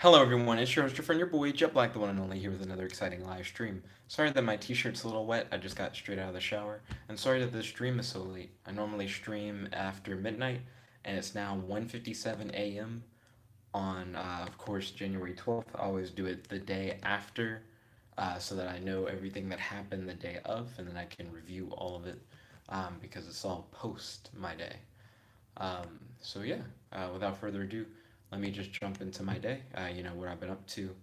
Hello everyone, it's your host, your friend, your boy, Jet Black, the one and only, here with another exciting live stream. Sorry that my t-shirt's a little wet, I just got straight out of the shower, and sorry that this stream is so late. I normally stream after midnight, and it's now 1:57 a.m. on, of course, January 12th. I always do it the day after, so that I know everything that happened the day of, and then I can review all of it, because it's all post my day. So yeah, without further ado, let me just jump into my day. What I've been up to,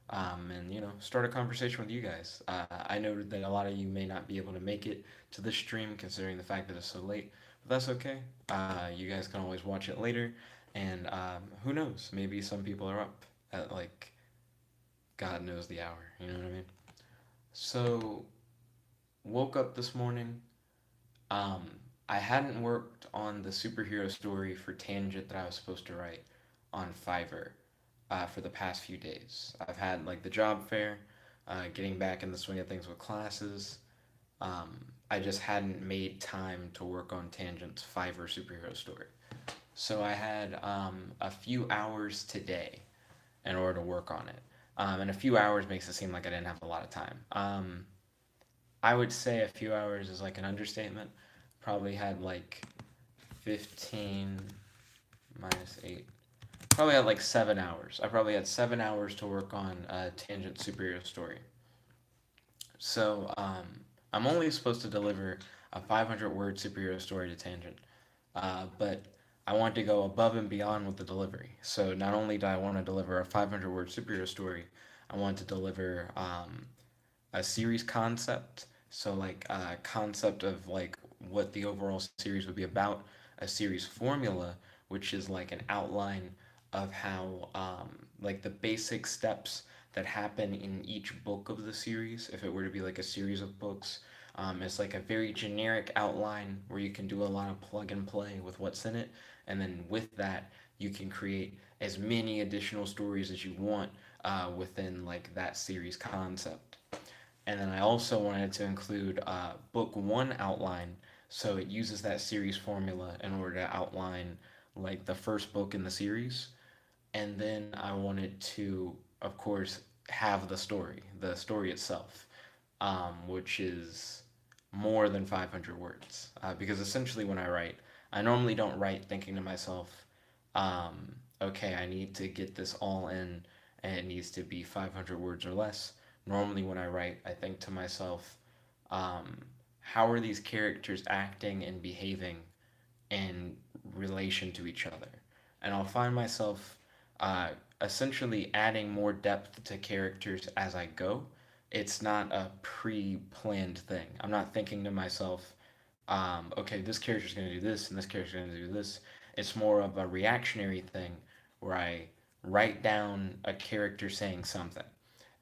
and start a conversation with you guys. I know that a lot of you may not be able to make it to this stream, considering the fact that it's so late, but that's okay. You guys can always watch it later, and who knows? Maybe some people are up at like God knows the hour. You know what I mean? So woke up this morning. Um, I hadn't worked on the superhero story for Tangent that I was supposed to write on Fiverr for the past few days. I've had like the job fair, getting back in the swing of things with classes. I just hadn't made time to work on Tangent's Fiverr superhero story. So I had a few hours today in order to work on it. And a few hours makes it seem like I didn't have a lot of time. I would say a few hours is like an understatement. Probably had like 15 minus 8. Probably had like 7 hours. I probably had 7 hours to work on a Tangent superhero story. So I'm only supposed to deliver a 500 word superhero story to Tangent. But I want to go above and beyond with the delivery. So not only do I want to deliver a 500 word superhero story, I want to deliver a series concept. So like a concept of like what the overall series would be about, a series formula, which is like an outline of how like the basic steps that happen in each book of the series. If it were to be like a series of books, it's like a very generic outline where you can do a lot of plug and play with what's in it, and then with that you can create as many additional stories as you want within like that series concept. And then I also wanted to include book one outline, so it uses that series formula in order to outline like the first book in the series. And then I wanted to, of course, have the story itself, which is more than 500 words. Because essentially, when I write, I normally don't write thinking to myself, okay, I need to get this all in and it needs to be 500 words or less. Normally, when I write, I think to myself, um, how are these characters acting and behaving in relation to each other? And I'll find myself uh, essentially adding more depth to characters as I go. It's not a pre-planned thing. I'm not thinking to myself, okay, this character's going to do this and this character's going to do this. It's more of a reactionary thing where I write down a character saying something.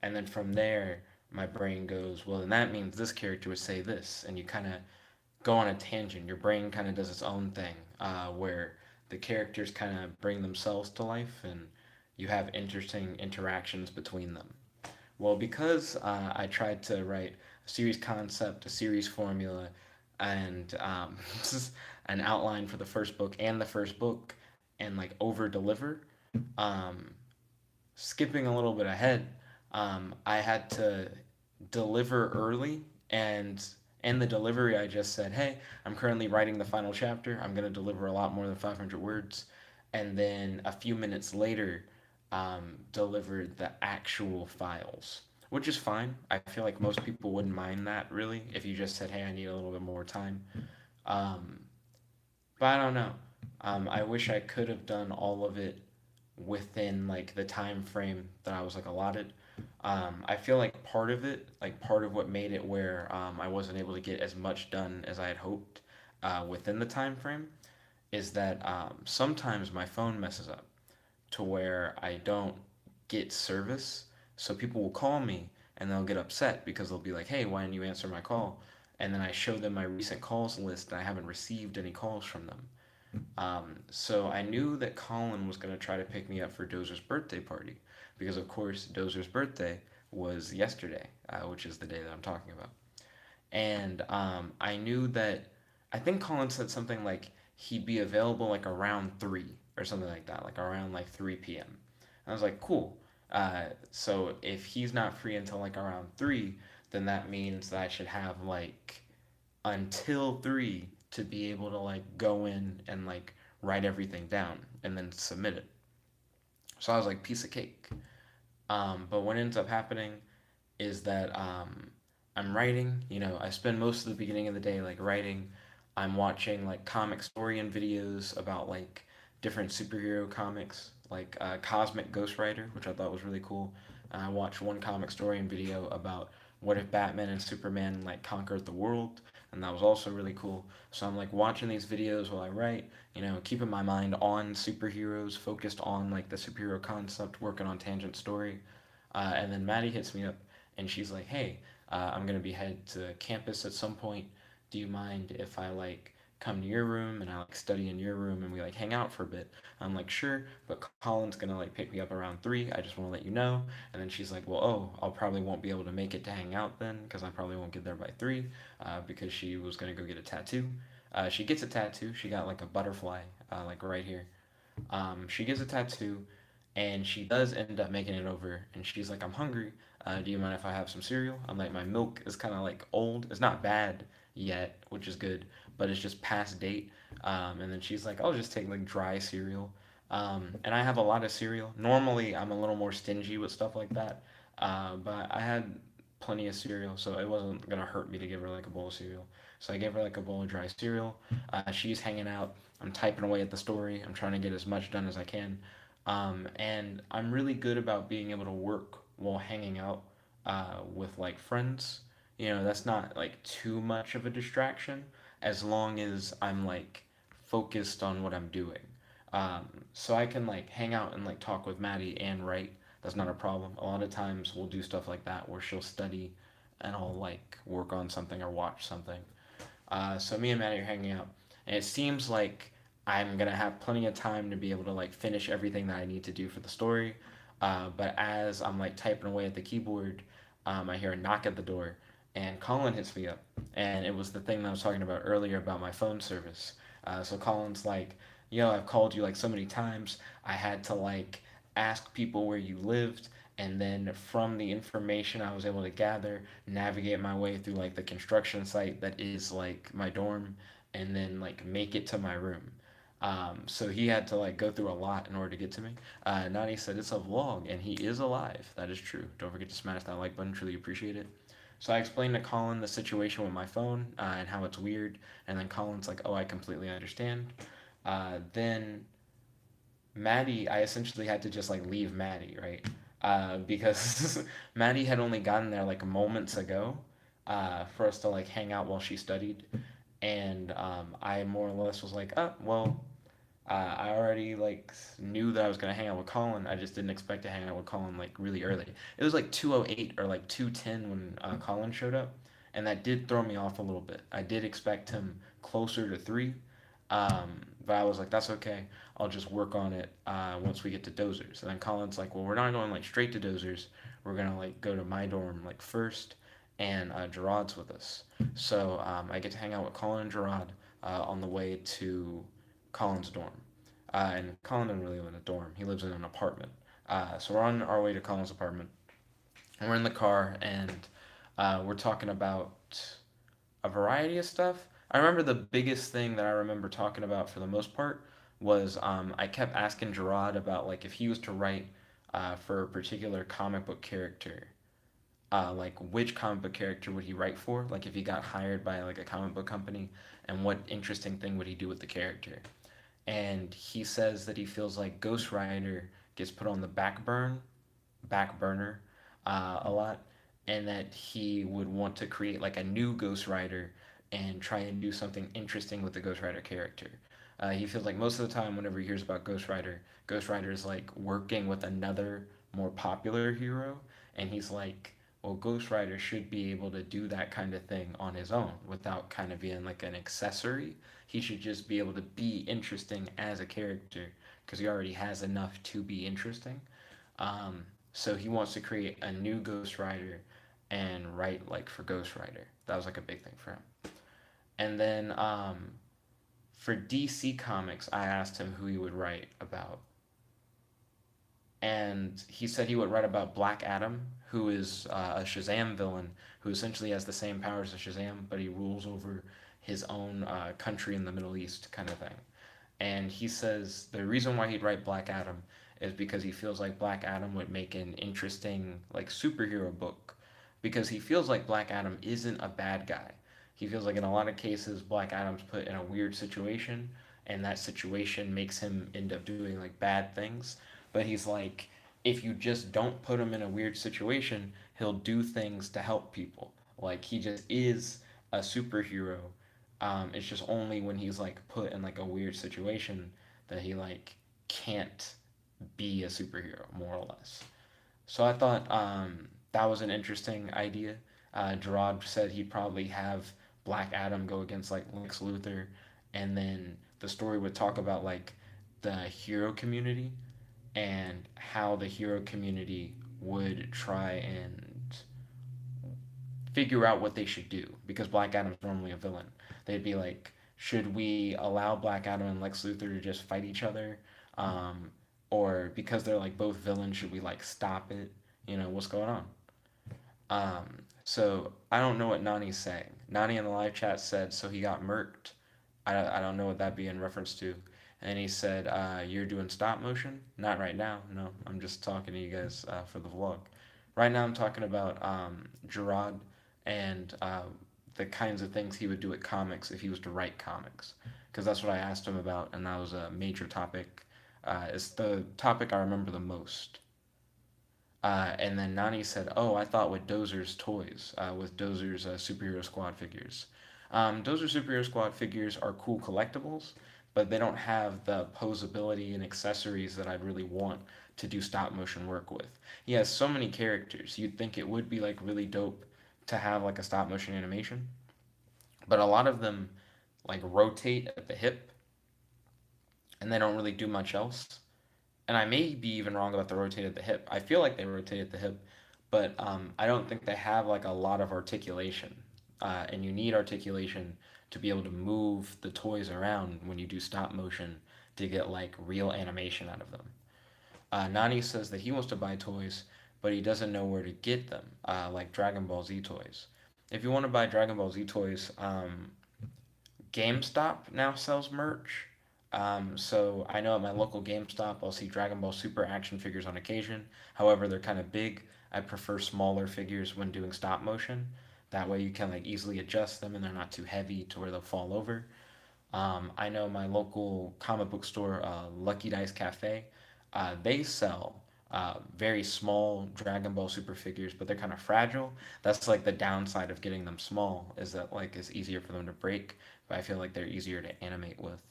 And then from there, my brain goes, well, then that means this character would say this. And you kind of go on a tangent. Your brain kind of does its own thing where the characters kind of bring themselves to life and you have interesting interactions between them. Well, because I tried to write a series concept, a series formula, and an outline for the first book and the first book, and like over deliver, um, skipping a little bit ahead, I had to deliver early, and in the delivery, I just said, "Hey, I'm currently writing the final chapter. I'm gonna deliver a lot more than 500 words," and then a few minutes later, delivered the actual files, which is fine. I feel like most people wouldn't mind that really if you just said, "Hey, I need a little bit more time." Um, but I don't know. I wish I could have done all of it within like the time frame that I was like allotted. I feel like part of it, like part of what made it where I wasn't able to get as much done as I had hoped within the time frame, is that sometimes my phone messes up to where I don't get service. So people will call me and they'll get upset because they'll be like, "Hey, why didn't you answer my call?" And then I show them my recent calls list and I haven't received any calls from them. So I knew that Colin was going to try to pick me up for Dozer's birthday party because, of course, Dozer's birthday was yesterday, which is the day that I'm talking about. And I knew that I think Colin said something like he'd be available like around 3 or something like that, like around like 3 p.m. And I was like, cool. So if he's not free until like around 3, then that means that I should have like until 3 to be able to like go in and like write everything down and then submit it. So I was like, piece of cake. But what ends up happening is that I'm writing. I spend most of the beginning of the day like writing. I'm watching like comic story and videos about like different superhero comics, like Cosmic Ghost Rider, which I thought was really cool. I watched one comic story and video about what if Batman and Superman like conquered the world, and that was also really cool. So I'm like watching these videos while I write, keeping my mind on superheroes, focused on like the superhero concept, working on tangent story. And then Maddie hits me up and she's like, "Hey, I'm gonna be headed to campus at some point. Do you mind if I like come to your room and I like study in your room and we like hang out for a bit?" I'm like, "Sure," but Colin's gonna like pick me up around 3. I just want to let you know. And then she's like, "Well, oh, I'll probably won't be able to make it to hang out then because I probably won't get there by 3 because she was gonna go get a tattoo." She gets a tattoo. She got like a butterfly, like right here. She gets a tattoo, and she does end up making it over. And she's like, "I'm hungry. Do you mind if I have some cereal?" I'm like, "My milk is kind of like old. It's not bad yet, which is good, but it's just past date." And then she's like, "I'll just take like dry cereal." And I have a lot of cereal. Normally, I'm a little more stingy with stuff like that, but I had plenty of cereal, so it wasn't gonna hurt me to give her like a bowl of cereal. So I gave her like a bowl of dry cereal. She's hanging out. I'm typing away at the story. I'm trying to get as much done as I can. And I'm really good about being able to work while hanging out with like friends. That's not like too much of a distraction as long as I'm like focused on what I'm doing. So I can like hang out and like talk with Maddie and write. That's not a problem. A lot of times we'll do stuff like that where she'll study and I'll like work on something or watch something. So me and Maddie are hanging out, and it seems like I'm gonna have plenty of time to be able to like finish everything that I need to do for the story. But as I'm like typing away at the keyboard, I hear a knock at the door, and Colin hits me up, and it was the thing that I was talking about earlier about my phone service. So Colin's like, "Yo, I've called you like so many times. I had to like ask people where you lived." And then from the information I was able to gather, navigate my way through like the construction site that is like my dorm, and then like make it to my room. So he had to like go through a lot in order to get to me. Nani said it's a vlog, and he is alive. That is true. Don't forget to smash that like button. Truly appreciate it. So I explained to Colin the situation with my phone and how it's weird, and then Colin's like, "Oh, I completely understand." Then Maddie, I essentially had to just like leave Maddie, right? Because Maddie had only gotten there like moments ago for us to like hang out while she studied. And I more or less was like, "Oh, well, I already like knew that I was gonna hang out with Colin. I just didn't expect to hang out with Colin like really early. It was like 2:08 or like 2:10 when Colin showed up, and that did throw me off a little bit. I did expect him closer to 3, but I was like, that's okay. I'll just work on it once we get to Dozers. And then Colin's like, well, we're not going like straight to Dozers. We're gonna like go to my dorm like first, and Jarrod's with us. So I get to hang out with Collin and Jarrod on the way to Colin's dorm. And Colin doesn't really live in a dorm. He lives in an apartment. So we're on our way to Colin's apartment. And we're in the car, and we're talking about a variety of stuff. I remember the biggest thing that I remember talking about for the most part was I kept asking Gerard about like if he was to write for a particular comic book character, like which comic book character would he write for? Like if he got hired by like a comic book company, and what interesting thing would he do with the character? And he says that he feels like Ghost Rider gets put on the back burner a lot, and that he would want to create like a new Ghost Rider and try and do something interesting with the Ghost Rider character. He feels like most of the time, whenever he hears about Ghost Rider is like working with another more popular hero, and he's like, well, Ghost Rider should be able to do that kind of thing on his own without kind of being like an accessory. He should just be able to be interesting as a character because he already has enough to be interesting. So he wants to create a new Ghost Rider and write like for Ghost Rider. That was like a big thing for him. And then for DC Comics, I asked him who he would write about. and he said he would write about Black Adam, who is a Shazam villain who essentially has the same powers as Shazam, but he rules over his own country in the Middle East, kind of thing. And he says the reason why he'd write Black Adam is because he feels like Black Adam would make an interesting like superhero book, because he feels like Black Adam isn't a bad guy. He feels like in a lot of cases Black Adam's put in a weird situation, and that situation makes him end up doing like bad things. But he's like, if you just don't put him in a weird situation, he'll do things to help people. Like he just is a superhero. It's just only when he's like put in like a weird situation that he like can't be a superhero, more or less. So I thought that was an interesting idea. Jarrod said he'd probably have Black Adam go against like Lex Luthor, and then the story would talk about like the hero community and how the hero community would try and figure out what they should do, because Black Adam's normally a villain. They'd be like, should we allow Black Adam and Lex Luthor to just fight each other? Um, or because they're like both villains, should we like stop it? What's going on? So I don't know what Nani's saying. Nani in the live chat said, so he got murked. I don't know what that'd be in reference to. And he said, you're doing stop motion? Not right now. No, I'm just talking to you guys for the vlog. Right now, I'm talking about Gerard and the kinds of things he would do at comics if he was to write comics. Because that's what I asked him about, and that was a major topic. It's the topic I remember the most. And then Nani said, "Oh, I thought with Dozer's toys, with Dozer's Superhero Squad figures. Dozer Superhero Squad figures are cool collectibles, but they don't have the posability and accessories that I'd really want to do stop motion work with. He has so many characters. You'd think it would be like really dope to have like a stop motion animation, but a lot of them like rotate at the hip, and they don't really do much else. And I may be even wrong about the rotate at the hip. I feel like they rotate at the hip, but I don't think they have like a lot of articulation. And you need articulation to be able to move the toys around when you do stop motion to get like real animation out of them. Nani says that he wants to buy toys, but he doesn't know where to get them, like Dragon Ball Z toys. If you want to buy Dragon Ball Z toys, GameStop now sells merch. So I know at my local GameStop, I'll see Dragon Ball Super action figures on occasion. However, they're kind of big. I prefer smaller figures when doing stop motion. That way you can like easily adjust them and they're not too heavy to where they'll fall over. I know my local comic book store, Lucky Dice Cafe, they sell very small Dragon Ball Super figures, but they're kind of fragile. That's like the downside of getting them small, is that like it's easier for them to break, but I feel like they're easier to animate with.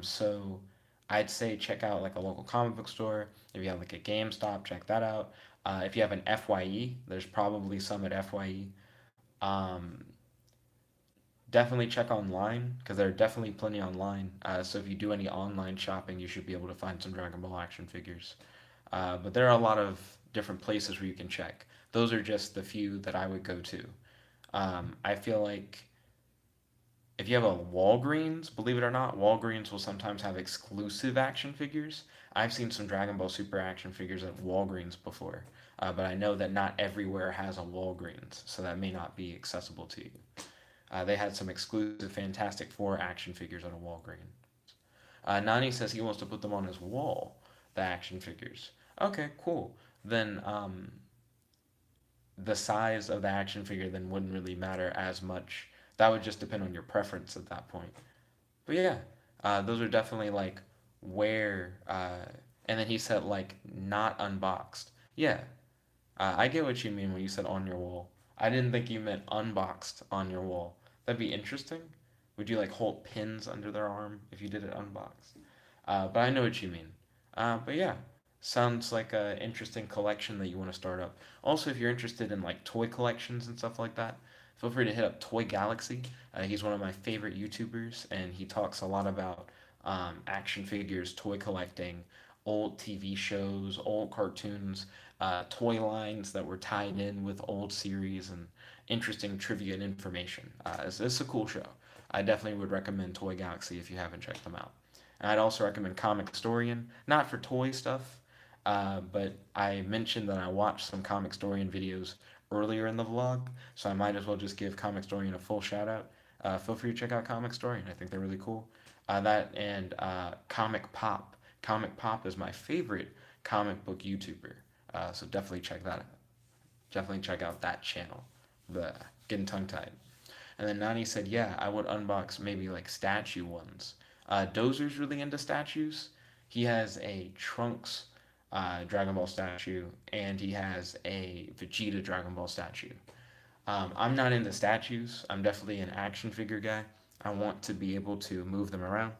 So I'd say check out like a local comic book store. If you have like a GameStop, check that out. If you have an FYE, there's probably some at FYE. Um, Definitely check online, because there are definitely plenty online. So if you do any online shopping, you should be able to find some Dragon Ball action figures. But there are a lot of different places where you can check. Those are just the few that I would go to. I feel like if you have a Walgreens, believe it or not, Walgreens will sometimes have exclusive action figures. I've seen some Dragon Ball Super action figures at Walgreens before, but I know that not everywhere has a Walgreens, so that may not be accessible to you. They had some exclusive Fantastic Four action figures at a Walgreens. Nani says he wants to put them on his wall, the action figures. Okay, cool. Then the size of the action figure then wouldn't really matter as much. That would just depend on your preference at that point. But yeah, those are definitely like where. And then he said like not unboxed. Yeah, I get what you mean when you said on your wall. I didn't think you meant unboxed on your wall. That'd be interesting. Would you like hold pins under their arm if you did it unboxed? But I know what you mean. But yeah, sounds like an interesting collection that you want to start up. Also, if you're interested in like toy collections and stuff like that, feel free to hit up Toy Galaxy. He's one of my favorite YouTubers, and he talks a lot about action figures, toy collecting, old TV shows, old cartoons, toy lines that were tied in with old series, and interesting trivia and information. It's a cool show. I definitely would recommend Toy Galaxy if you haven't checked them out. And I'd also recommend Comic Historian, not for toy stuff, But I mentioned that I watched some Comic Storian videos earlier in the vlog, so I might as well just give Comic Storian a full shout out. Feel free to check out Comic Storian. I think they're really cool. That and Comic Pop. Comic Pop is my favorite comic book YouTuber. So definitely check that out. Definitely check out that channel. The getting tongue tied. And then Nani said, yeah, I would unbox maybe like statue ones. Dozer's really into statues. He has a Trunks Dragon Ball statue, and he has a Vegeta Dragon Ball statue. I'm not into statues. I'm definitely an action figure guy. I want to be able to move them around.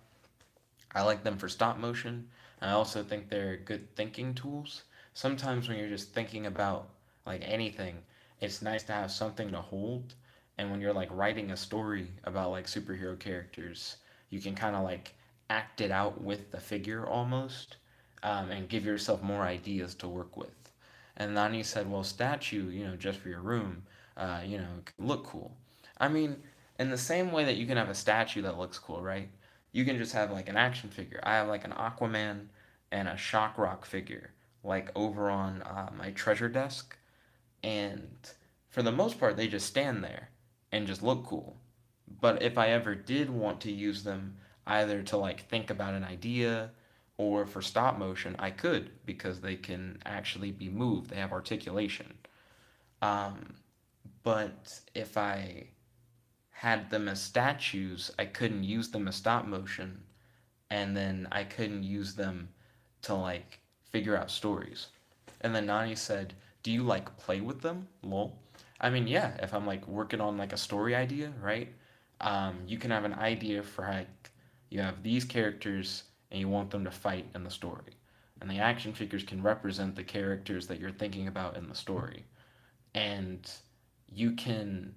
I like them for stop motion. I also think they're good thinking tools. Sometimes when you're just thinking about like anything, it's nice to have something to hold. And when you're like writing a story about like superhero characters, you can kind of like act it out with the figure almost, and give yourself more ideas to work with. And Nani said, well, statue, just for your room, can look cool. I mean, in the same way that you can have a statue that looks cool, right? You can just have like an action figure. I have like an Aquaman and a Shock Rock figure, like over on my treasure desk. And for the most part, they just stand there and just look cool. But if I ever did want to use them either to like think about an idea or for stop motion, I could because they can actually be moved. They have articulation. Um, but if I had them as statues, I couldn't use them as stop motion, and then I couldn't use them to like figure out stories. And then Nani said, "Do you like play with them?" Lol. I mean, yeah, if I'm like working on like a story idea, right? You can have an idea for like you have these characters and you want them to fight in the story. And the action figures can represent the characters that you're thinking about in the story. And you can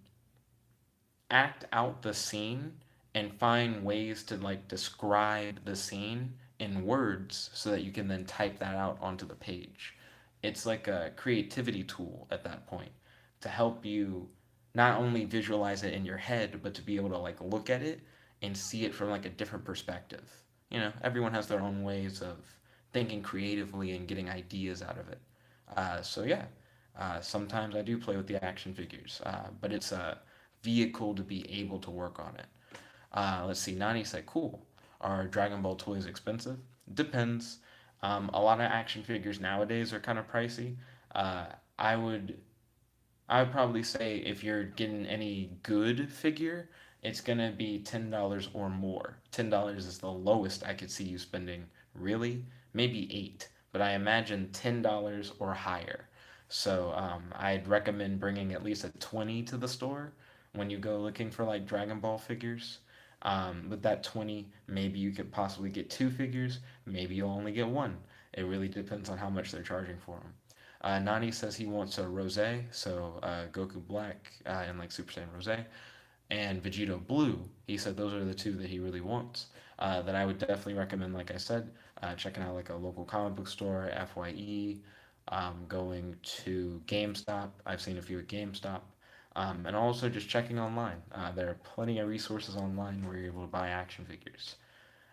act out the scene and find ways to like describe the scene in words so that you can then type that out onto the page. It's like a creativity tool at that point to help you not only visualize it in your head but to be able to like look at it and see it from like a different perspective. Everyone has their own ways of thinking creatively and getting ideas out of it. So yeah, sometimes I do play with the action figures, but it's a vehicle to be able to work on it. Let's see. Nani said, "Cool. Are Dragon Ball toys expensive?" Depends. A lot of action figures nowadays are kind of pricey. Uh, I would I would probably say if you're getting any good figure, it's gonna be $10 or more. $10 is the lowest I could see you spending. Really, maybe eight, but I imagine $10 or higher. So I'd recommend bringing at least a 20 to the store when you go looking for like Dragon Ball figures. With that 20, maybe you could possibly get two figures. Maybe you'll only get one. It really depends on how much they're charging for them. Nani says he wants a rose, so Goku Black and like Super Saiyan Rose, and Vegito Blue. He said those are the two that he really wants. That I would definitely recommend, like I said, checking out like a local comic book store, FYE, going to GameStop. I've seen a few at GameStop. And also just checking online. There are plenty of resources online where you're able to buy action figures.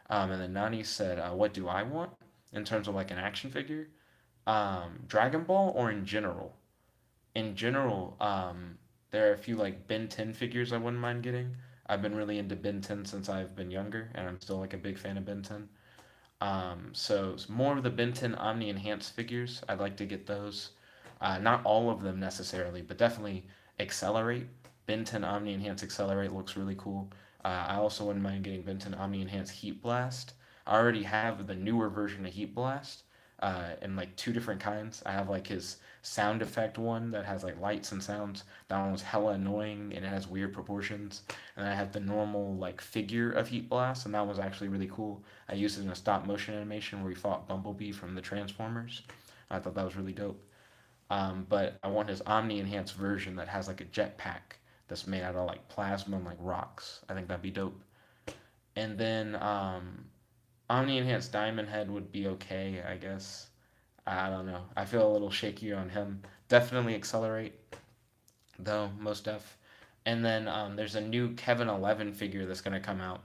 And then Nani said, what do I want in terms of like an action figure? Dragon Ball or in general? In general, there are a few like Ben 10 figures I wouldn't mind getting. I've been really into Ben 10 since I've been younger, and I'm still like a big fan of Ben 10. So it's more of the Ben 10 Omni Enhanced figures. I'd like to get those. Not all of them necessarily, but definitely Accelerate. Ben 10 Omni Enhanced Accelerate looks really cool. I also wouldn't mind getting Ben 10 Omni Enhanced Heat Blast. I already have the newer version of Heat Blast, in like two different kinds. I have like his sound effect one that has like lights and sounds. That one was hella annoying and it has weird proportions. And I have the normal like figure of Heat Blast, and that was actually really cool. I used it in a stop motion animation where he fought Bumblebee from the Transformers. I thought that was really dope. But I want his Omni Enhanced version that has like a jetpack that's made out of like plasma and like rocks. I think that'd be dope. And then Omni Enhanced Diamond Head would be okay, I guess. I don't know. I feel a little shaky on him. Definitely Accelerate, though, most def. And then there's a new Kevin 11 figure that's going to come out.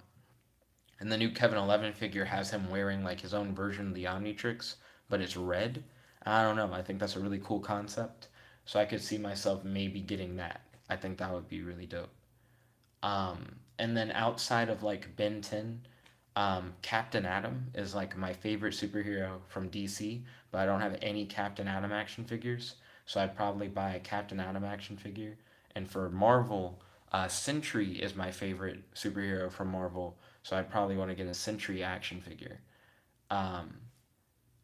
And the new Kevin 11 figure has him wearing like his own version of the Omnitrix, but it's red. I don't know. I think that's a really cool concept. So I could see myself maybe getting that. I think that would be really dope. And then outside of like Ben 10, Captain Atom is like my favorite superhero from DC, but I don't have any Captain Atom action figures. So I'd probably buy a Captain Atom action figure. And for Marvel, Sentry is my favorite superhero from Marvel. So I'd probably want to get a Sentry action figure. Um,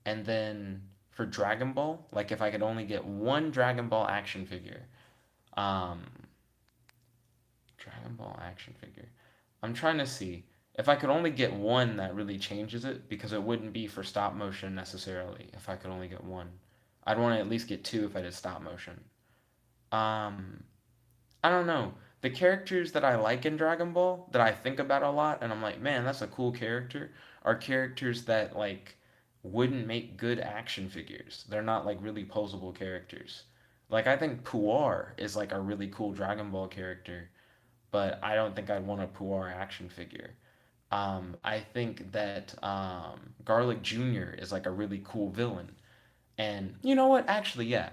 and then for Dragon Ball, like if I could only get one Dragon Ball action figure, um, Dragon Ball action figure. I'm trying to see if I could only get one that really changes it because it wouldn't be for stop motion necessarily. If I could only get one, I'd want to at least get two if I did stop motion. Um, I don't know. The characters that I like in Dragon Ball that I think about a lot and I'm like, man, that's a cool character, are characters that like wouldn't make good action figures. They're not like really posable characters. Like I think Puar is like a really cool Dragon Ball character, but I don't think I'd want a Puar action figure. I think that Garlic Jr. is like a really cool villain. And you know what? Actually, yeah.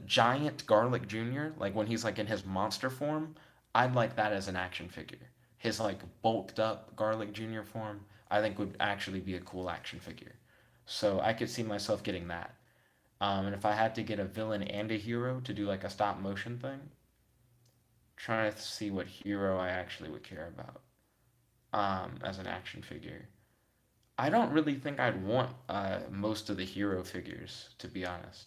Giant Garlic Jr., like when he's like in his monster form, I'd like that as an action figure. His like bulked up Garlic Jr. form, I think would actually be a cool action figure. So I could see myself getting that. And if I had to get a villain and a hero to do like a stop motion thing, trying to see what hero I actually would care about as an action figure. I don't really think I'd want most of the hero figures, to be honest.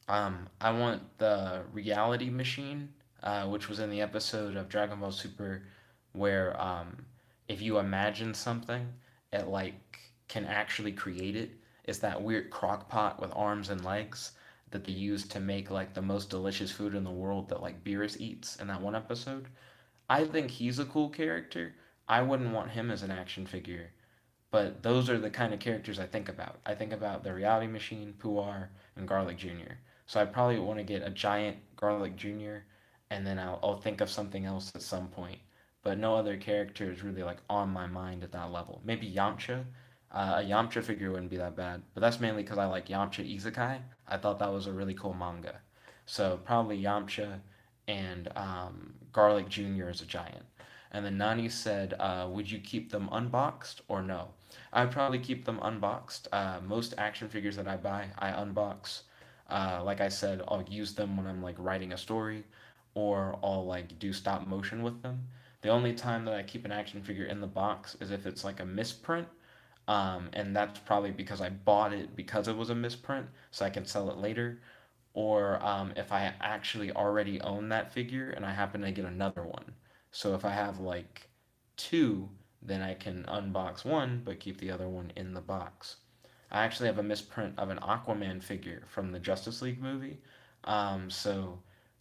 I want the reality machine, which was in the episode of Dragon Ball Super, where if you imagine something, it like can actually create it. It's that weird crock pot with arms and legs that they use to make like the most delicious food in the world that like Beerus eats in that one episode. I think he's a cool character. I wouldn't want him as an action figure, but those are the kind of characters I think about. I think about the Reality Machine, Puar, and Garlic Jr. So I probably want to get a giant Garlic Jr. and then I'll think of something else at some point. But no other character is really like on my mind at that level. Maybe Yamcha. A Yamcha figure wouldn't be that bad, but that's mainly because I like Yamcha Isekai. I thought that was a really cool manga. So probably Yamcha and Garlic Jr. as a giant. And then Nani said, would you keep them unboxed or no? I'd probably keep them unboxed. Most action figures that I buy, I unbox. Like I said, I'll use them when I'm like writing a story or I'll like do stop motion with them. The only time that I keep an action figure in the box is if it's like a misprint. And that's probably because I bought it because it was a misprint, so I can sell it later. Or if I actually already own that figure and I happen to get another one. So if I have like two, then I can unbox one but keep the other one in the box. I actually have a misprint of an Aquaman figure from the Justice League movie. So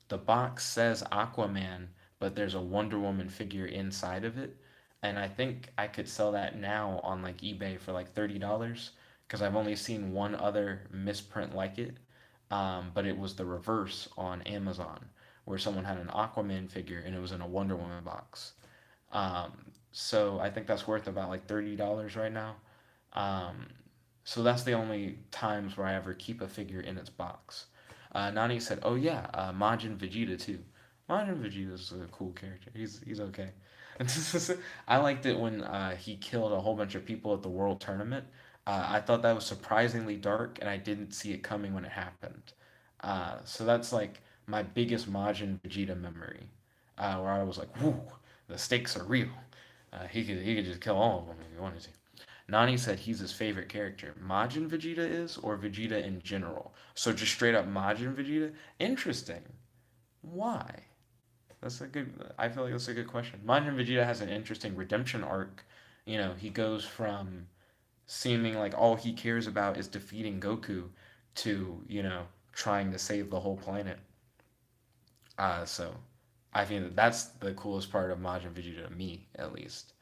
the box says Aquaman, but there's a Wonder Woman figure inside of it. And I think I could sell that now on like eBay for like $30 because I've only seen one other misprint like it. But it was the reverse on Amazon where someone had an Aquaman figure and it was in a Wonder Woman box. Um, so I think that's worth about like $30 right now. Um, so that's the only times where I ever keep a figure in its box. Nani said, "Oh yeah, Majin Vegeta too. Majin Vegeta is a cool character. He's okay." I liked it when he killed a whole bunch of people at the World Tournament. I thought that was surprisingly dark, and I didn't see it coming when it happened. So that's like my biggest Majin Vegeta memory, where I was like, "Whoo, the stakes are real. He could just kill all of them if he wanted to." Nani said he's his favorite character. Majin Vegeta is, or Vegeta in general. So just straight up Majin Vegeta? Interesting. Why? That's a good. I feel like that's a good question. Majin Vegeta has an interesting redemption arc. You know, he goes from seeming like all he cares about is defeating Goku to, trying to save the whole planet. So I think that that's the coolest part of Majin Vegeta to me, at least.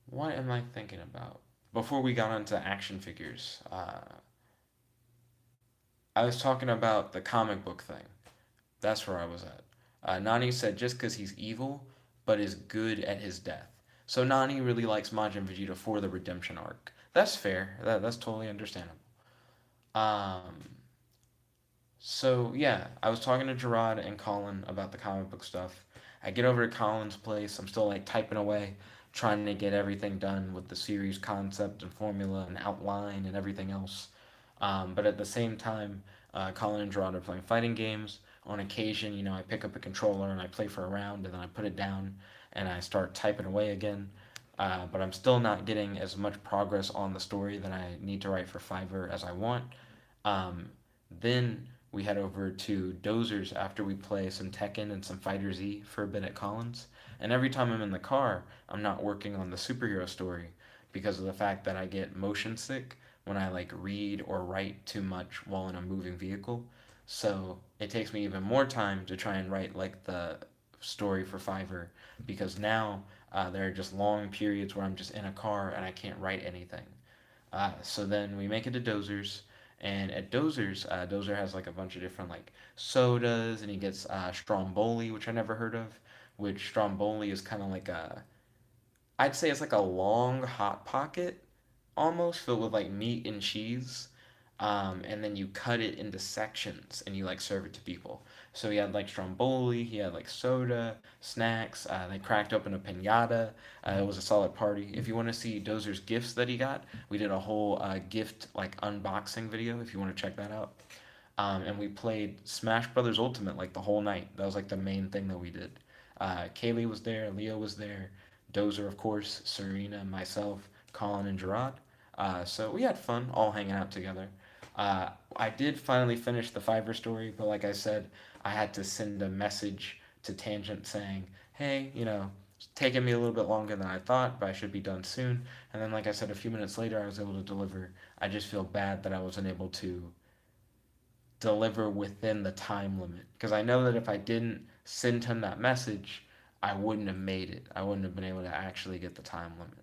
What am I thinking about? Before we got into action figures, I was talking about the comic book thing. That's where I was at. Nani said just because he's evil, but is good at his death. So Nani really likes Majin Vegeta for the redemption arc. That's fair. That's totally understandable. Um, so yeah, I was talking to Gerard and Colin about the comic book stuff. I get over to Colin's place. I'm still like typing away, trying to get everything done with the series concept and formula and outline and everything else. But at the same time, Colin and Gerard are playing fighting games. On occasion, I pick up a controller and I play for a round and then I put it down and I start typing away again. But I'm still not getting as much progress on the story that I need to write for Fiverr as I want. Um, then we head over to Dozer's after we play some Tekken and some Fighter Z for a bit at Collins. And every time I'm in the car, I'm not working on the superhero story because of the fact that I get motion sick when I like read or write too much while in a moving vehicle. So it takes me even more time to try and write like the story for Fiverr because now there are just long periods where I'm just in a car and I can't write anything. So then we make it to Dozer's, and at Dozer's, Dozer has like a bunch of different like sodas, and he gets Stromboli, which I never heard of. Which Stromboli is kind of like I'd say it's like a long hot pocket, almost filled with like meat and cheese. And then you cut it into sections and you like serve it to people. So he had like stromboli, he had like soda, snacks. They cracked open a pinata. It was a solid party. If you want to see Dozer's gifts that he got, we did a whole gift like unboxing video. If you want to check that out. And we played Smash Brothers Ultimate like the whole night. That was like the main thing that we did. Kaylee was there, Leo was there, Dozer of course, Serena, myself, Colin, and Gerard. So we had fun all hanging out together. I did finally finish the Fiverr story, but like I said, I had to send a message to Tangent saying, hey, it's taking me a little bit longer than I thought, but I should be done soon. And then, like I said, a few minutes later, I was able to deliver. I just feel bad that I wasn't able to deliver within the time limit because I know that if I didn't send him that message, I wouldn't have made it. I wouldn't have been able to actually get the time limit.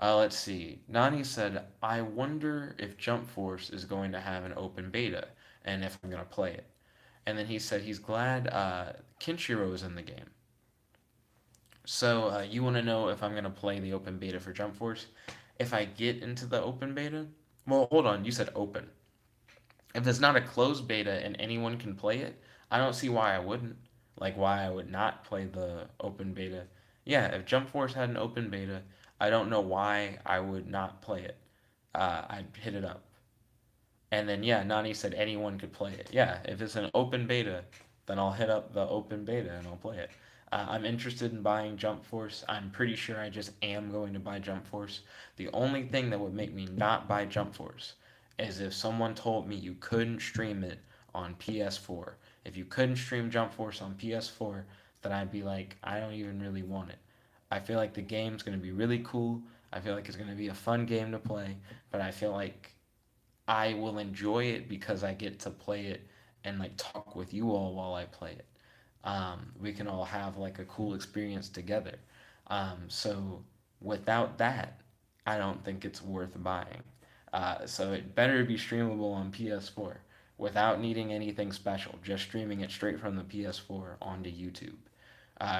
Let's see. Nani said, I wonder if Jump Force is going to have an open beta and if I'm going to play it. And then he said he's glad Kinshiro is in the game. So you want to know if I'm going to play the open beta for Jump Force? If I get into the open beta? Well, hold on. You said open. If it's not a closed beta and anyone can play it, I don't see why I wouldn't. Like, why I would not play the open beta. Yeah, if Jump Force had an open beta, I don't know why I would not play it. I'd hit it up. And then, yeah, Nani said anyone could play it. Yeah, if it's an open beta, then I'll hit up the open beta and I'll play it. I'm interested in buying Jump Force. I'm pretty sure I just am going to buy Jump Force. The only thing that would make me not buy Jump Force is if someone told me you couldn't stream it on PS4. If you couldn't stream Jump Force on PS4, then I'd be like, I don't even really want it. I feel like the game's going to be really cool. I feel like it's going to be a fun game to play, but I feel like I will enjoy it because I get to play it and like talk with you all while I play it. We can all have like a cool experience together. So without that, I don't think it's worth buying. So it better be streamable on PS4 without needing anything special, just streaming it straight from the PS4 onto YouTube.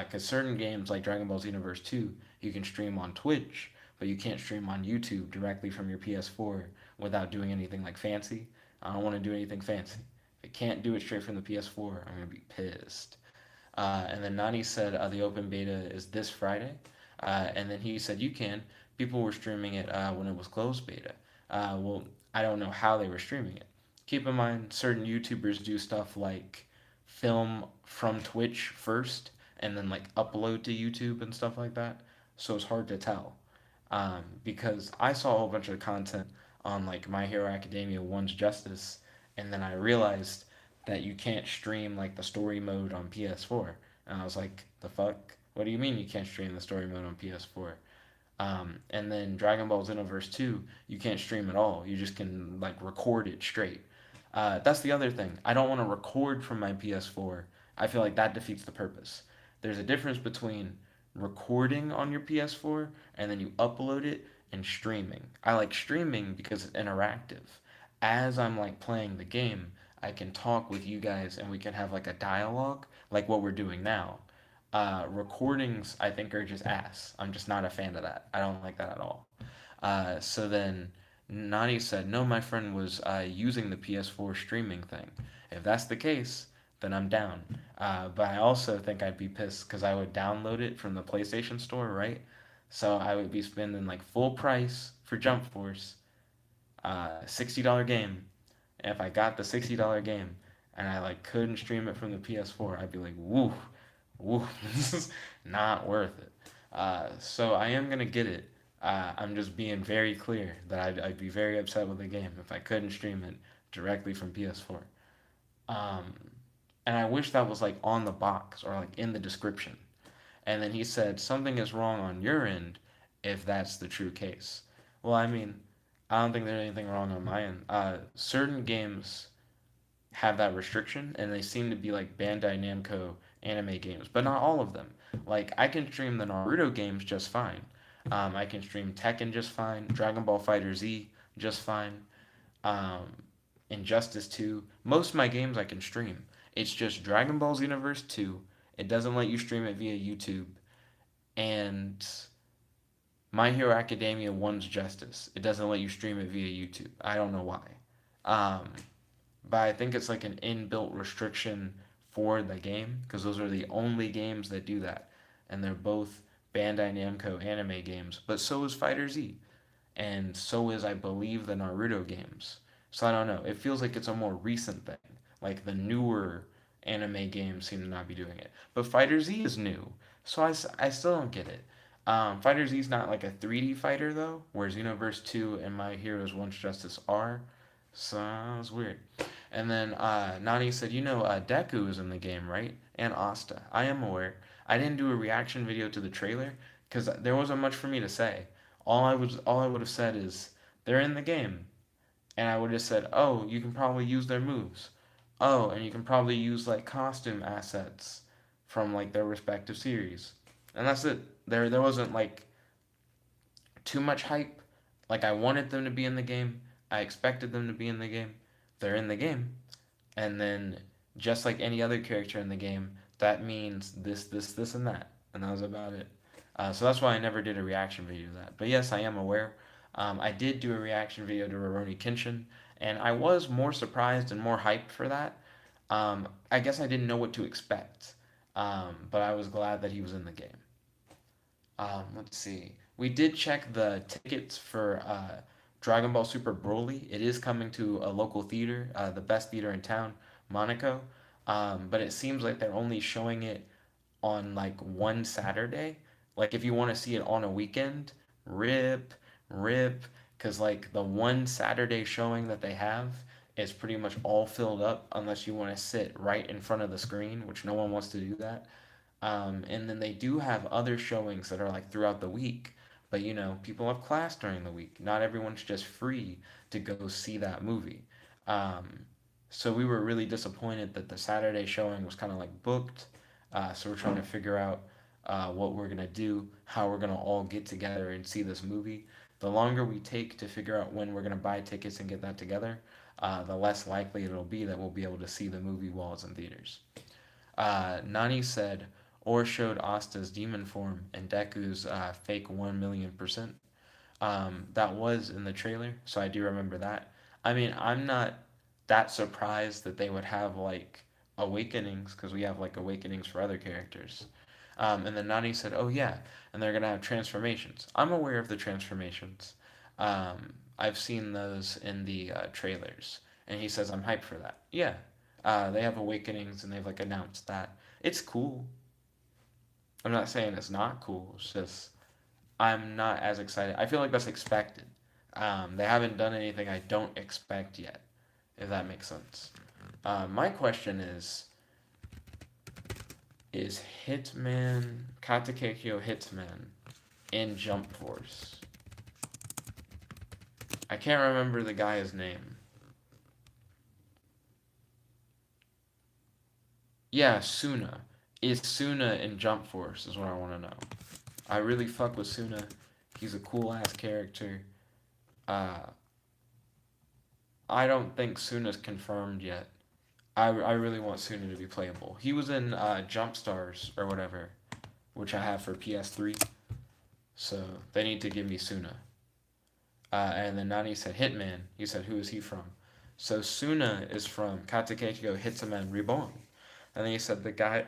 Because certain games like Dragon Ball Xenoverse 2, you can stream on Twitch, but you can't stream on YouTube directly from your PS4 without doing anything like fancy. I don't want to do anything fancy. If it can't do it straight from the PS4, I'm going to be pissed. And then Nani said the open beta is this Friday. And then he said you can. People were streaming it when it was closed beta. Well, I don't know how they were streaming it. Keep in mind, certain YouTubers do stuff like film from Twitch first and then like upload to YouTube and stuff like that. So it's hard to tell. Because I saw a whole bunch of content on like My Hero Academia One's Justice, and then I realized that you can't stream like the story mode on PS4. And I was like, the fuck? What do you mean you can't stream the story mode on PS4? And then Dragon Ball Xenoverse 2, you can't stream at all. You just can like record it straight. That's the other thing. I don't want to record from my PS4. I feel like that defeats the purpose. There's a difference between recording on your PS4 and then you upload it and streaming. I like streaming because it's interactive. As I'm like playing the game, I can talk with you guys and we can have like a dialogue like what we're doing now. Recordings, I think, are just ass. I'm just not a fan of that. I don't like that at all. So then Nani said, no, my friend was using the PS4 streaming thing. If that's the case, then I'm down. But I also think I'd be pissed because I would download it from the PlayStation Store, right? So I would be spending like full price for Jump Force, $60 game. And if I got the $60 game and I like couldn't stream it from the PS4, I'd be like, woo, woo, this is not worth it. So I am gonna get it. I'm just being very clear that I'd be very upset with the game if I couldn't stream it directly from PS4. Um, and I wish that was like on the box or like in the description. And then he said, something is wrong on your end if that's the true case. Well, I mean, I don't think there's anything wrong on my end. Certain games have that restriction, and they seem to be like Bandai Namco anime games, but not all of them. Like, I can stream the Naruto games just fine. I can stream Tekken just fine, Dragon Ball Fighter Z just fine, um, Injustice 2. Most of my games I can stream. It's just Dragon Ball Xenoverse 2. It doesn't let you stream it via YouTube. And My Hero Academia 1's Justice. It doesn't let you stream it via YouTube. I don't know why. Um, but I think it's like an inbuilt restriction for the game because those are the only games that do that. And they're both Bandai Namco anime games. But so is Fighter Z. And so is, I believe, the Naruto games. So I don't know. It feels like it's a more recent thing. Like the newer anime games seem to not be doing it. But Fighter Z is new. So I still don't get it. Fighter Z is not like a 3D fighter though, where Xenoverse 2 and My Heroes Once Justice are. So that was weird. And then Nani said, Deku is in the game, right? And Asta. I am aware. I didn't do a reaction video to the trailer because there wasn't much for me to say. All I would have said is they're in the game, and I would have said, oh, you can probably use their moves. Oh, and you can probably use like costume assets from like their respective series, and that's it. There wasn't like too much hype. Like I wanted them to be in the game. I expected them to be in the game. They're in the game. And then just like any other character in the game, that means this, and that. And that was about it. So that's why I never did a reaction video to that. But yes, I am aware. I did do a reaction video to Rurouni Kenshin, and I was more surprised and more hyped for that. I guess I didn't know what to expect, but I was glad that he was in the game. Let's see. We did check the tickets for Dragon Ball Super Broly. It is coming to a local theater, the best theater in town, Monaco. But it seems like they're only showing it on like one Saturday. Like if you want to see it on a weekend, rip, rip, because like the one Saturday showing that they have is pretty much all filled up unless you want to sit right in front of the screen, which no one wants to do that. And then they do have other showings that are like throughout the week. But people have class during the week. Not everyone's just free to go see that movie. Um, so we were really disappointed that the Saturday showing was kind of like booked. So we're trying to figure out what we're gonna do, how we're gonna all get together and see this movie. The longer we take to figure out when we're gonna buy tickets and get that together, the less likely it'll be that we'll be able to see the movie while it's in theaters. Nani said, or showed Asta's demon form and Deku's fake 1,000,000%. That was in the trailer, so I do remember that. I mean, I'm not that surprised that they would have like awakenings because we have like awakenings for other characters. And then Nani said, "Oh yeah, and they're gonna have transformations." I'm aware of the transformations. I've seen those in the trailers, and he says I'm hyped for that. Yeah, they have awakenings, and they've like announced that. It's cool. I'm not saying it's not cool. It's just I'm not as excited. I feel like that's expected. They haven't done anything I don't expect yet, if that makes sense. My question is Hitman, Katakekyo Hitman in Jump Force? I can't remember the guy's name. Yeah, Suna. Is Suna in Jump Force is what I want to know. I really fuck with Suna. He's a cool ass character. Uh, I don't think Suna's confirmed yet. I really want Suna to be playable. He was in Jump Stars or whatever, which I have for PS3. So they need to give me Suna. And then Nani said Hitman. He said, who is he from? So Suna is from Katekyo Hitman Reborn. And then he said the guy,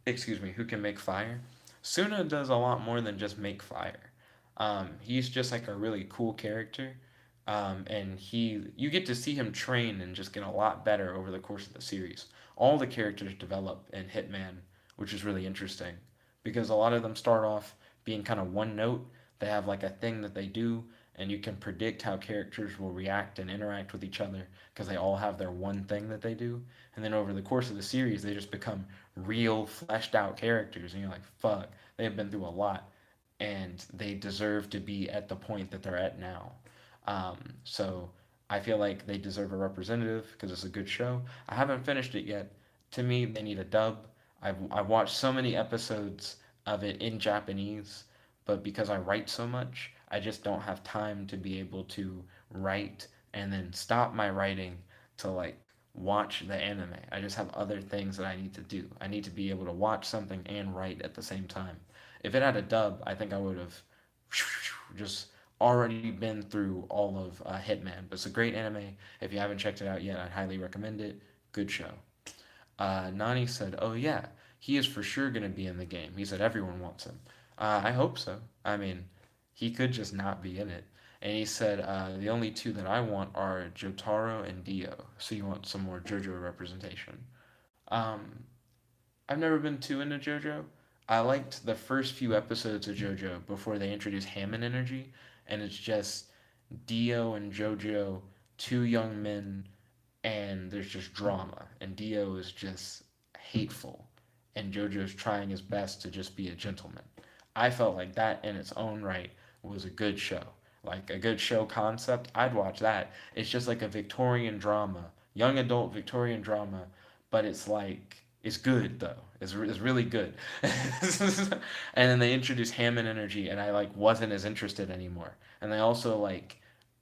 excuse me, who can make fire. Suna does a lot more than just make fire. He's just like a really cool character. And you get to see him train and just get a lot better over the course of the series. All the characters develop in Hitman, which is really interesting because a lot of them start off being kind of one note. They have like a thing that they do, and you can predict how characters will react and interact with each other because they all have their one thing that they do. And then over the course of the series, they just become real, fleshed out characters, and you're like, fuck, they've been through a lot, and they deserve to be at the point that they're at now. So I feel like they deserve a representative because it's a good show. I haven't finished it yet. To me, they need a dub. I've watched so many episodes of it in Japanese, but because I write so much, I just don't have time to be able to write and then stop my writing to like watch the anime. I just have other things that I need to do. I need to be able to watch something and write at the same time. If it had a dub, I think I would have just already been through all of Hitman. But it's a great anime. If you haven't checked it out yet, I'd highly recommend it. Good show. Nani said, "Oh yeah, he is for sure gonna be in the game." He said everyone wants him. I hope so. I mean, he could just not be in it. And he said the only two that I want are Jotaro and Dio. So you want some more JoJo representation. Um, I've never been too into JoJo. I liked the first few episodes of JoJo before they introduced Hammond Energy, and it's just Dio and JoJo, two young men, and there's just drama, and Dio is just hateful, and JoJo's trying his best to just be a gentleman. I felt like that in its own right was a good show. Like a good show concept, I'd watch that. It's just like a Victorian drama, young adult Victorian drama, but it's like it's good though. It's really good. And then they introduced Hammond Energy, and I like wasn't as interested anymore. And they also like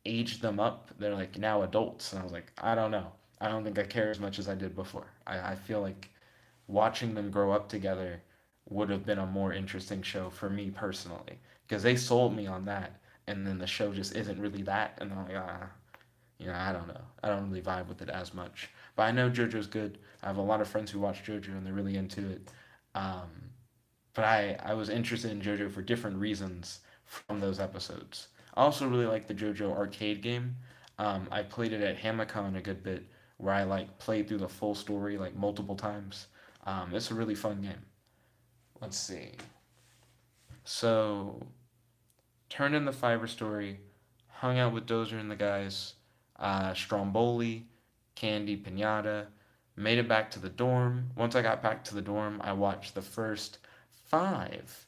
aged them up. They're like now adults, and I was like, I don't know. I don't think I care as much as I did before. I feel like watching them grow up together would have been a more interesting show for me personally because they sold me on that, and then the show just isn't really that, and I'm like, I don't know. I don't really vibe with it as much. But I know JoJo's good. I have a lot of friends who watch JoJo and they're really into it. Um, but I was interested in JoJo for different reasons from those episodes. I also really like the JoJo arcade game. I played it at Hamacon a good bit, where I like played through the full story like multiple times. It's a really fun game. Let's see. So turned in the Fiverr story, hung out with Dozer and the guys, Stromboli, Candy, Pinata, made it back to the dorm. Once I got back to the dorm, I watched the first 5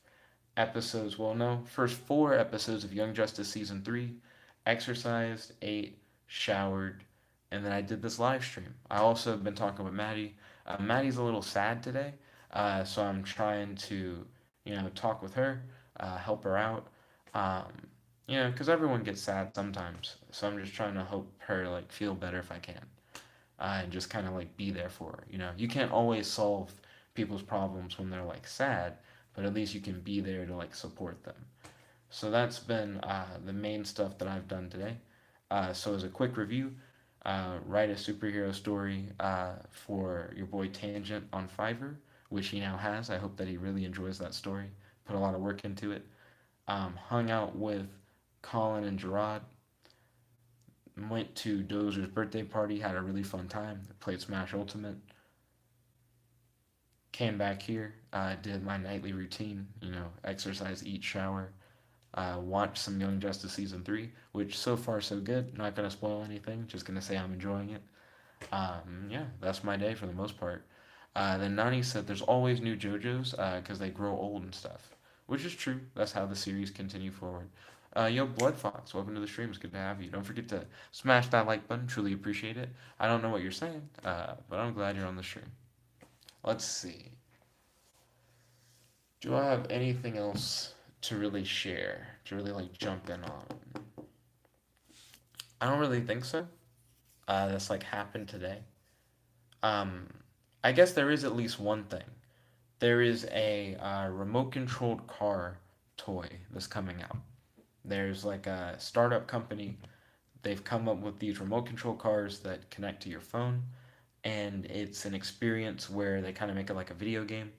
episodes. Well, no, first 4 episodes of Young Justice Season 3, exercised, ate, showered, and then I did this live stream. I also have been talking with Maddie. Maddie's a little sad today, so I'm trying to, talk with her, help her out. Um, because everyone gets sad sometimes. So I'm just trying to help her like feel better if I can, and just kind of like be there for her. You can't always solve people's problems when they're like sad, but at least you can be there to like support them. So that's been the main stuff that I've done today. So as a quick review, write a superhero story for your boy Tangent on Fiverr, which he now has. I hope that he really enjoys that story. Put a lot of work into it. Hung out with Collin and Jarrod. Went to Dozer's birthday party, had a really fun time. Played Smash Ultimate. Came back here, did my nightly routine, exercise, eat, shower. Watched some Young Justice Season 3, which so far so good. Not going to spoil anything, just going to say I'm enjoying it. Yeah, that's my day for the most part. Then Nani said there's always new JoJo's because they grow old and stuff, which is true. That's how the series continue forward. Yo, Blood Fox, welcome to the stream. It's good to have you. Don't forget to smash that like button. Truly appreciate it. I don't know what you're saying, but I'm glad you're on the stream. Let's see. Do I have anything else to really share, to really like jump in on? I don't really think so. That's like happened today. Um, I guess there is at least one thing. There is a remote controlled car toy that's coming out. There's like a startup company. They've come up with these remote control cars that connect to your phone, and it's an experience where they kind of make it like a video game.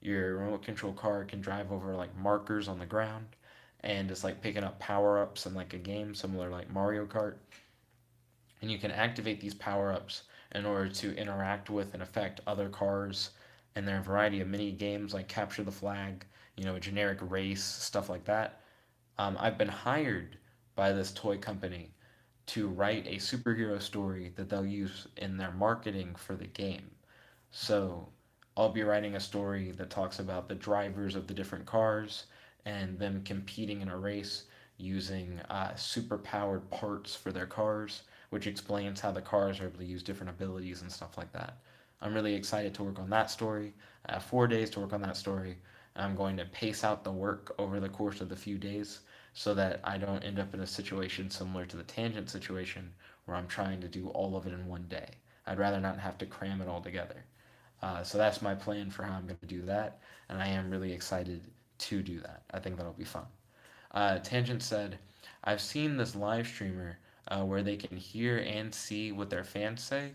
Your remote control car can drive over like markers on the ground, and it's like picking up power ups in like a game similar like Mario Kart. And you can activate these power ups in order to interact with and affect other cars. And there are a variety of mini games like Capture the Flag, a generic race, stuff like that. I've been hired by this toy company to write a superhero story that they'll use in their marketing for the game. So I'll be writing a story that talks about the drivers of the different cars and them competing in a race using super powered parts for their cars, which explains how the cars are able to use different abilities and stuff like that. I'm really excited to work on that story. I have 4 days to work on that story. I'm going to pace out the work over the course of the few days so that I don't end up in a situation similar to the tangent situation where I'm trying to do all of it in one day. I'd rather not have to cram it all together. So that's my plan for how I'm going to do that, and I am really excited to do that. I think that'll be fun. Tangent said, I've seen this live streamer where they can hear and see what their fans say,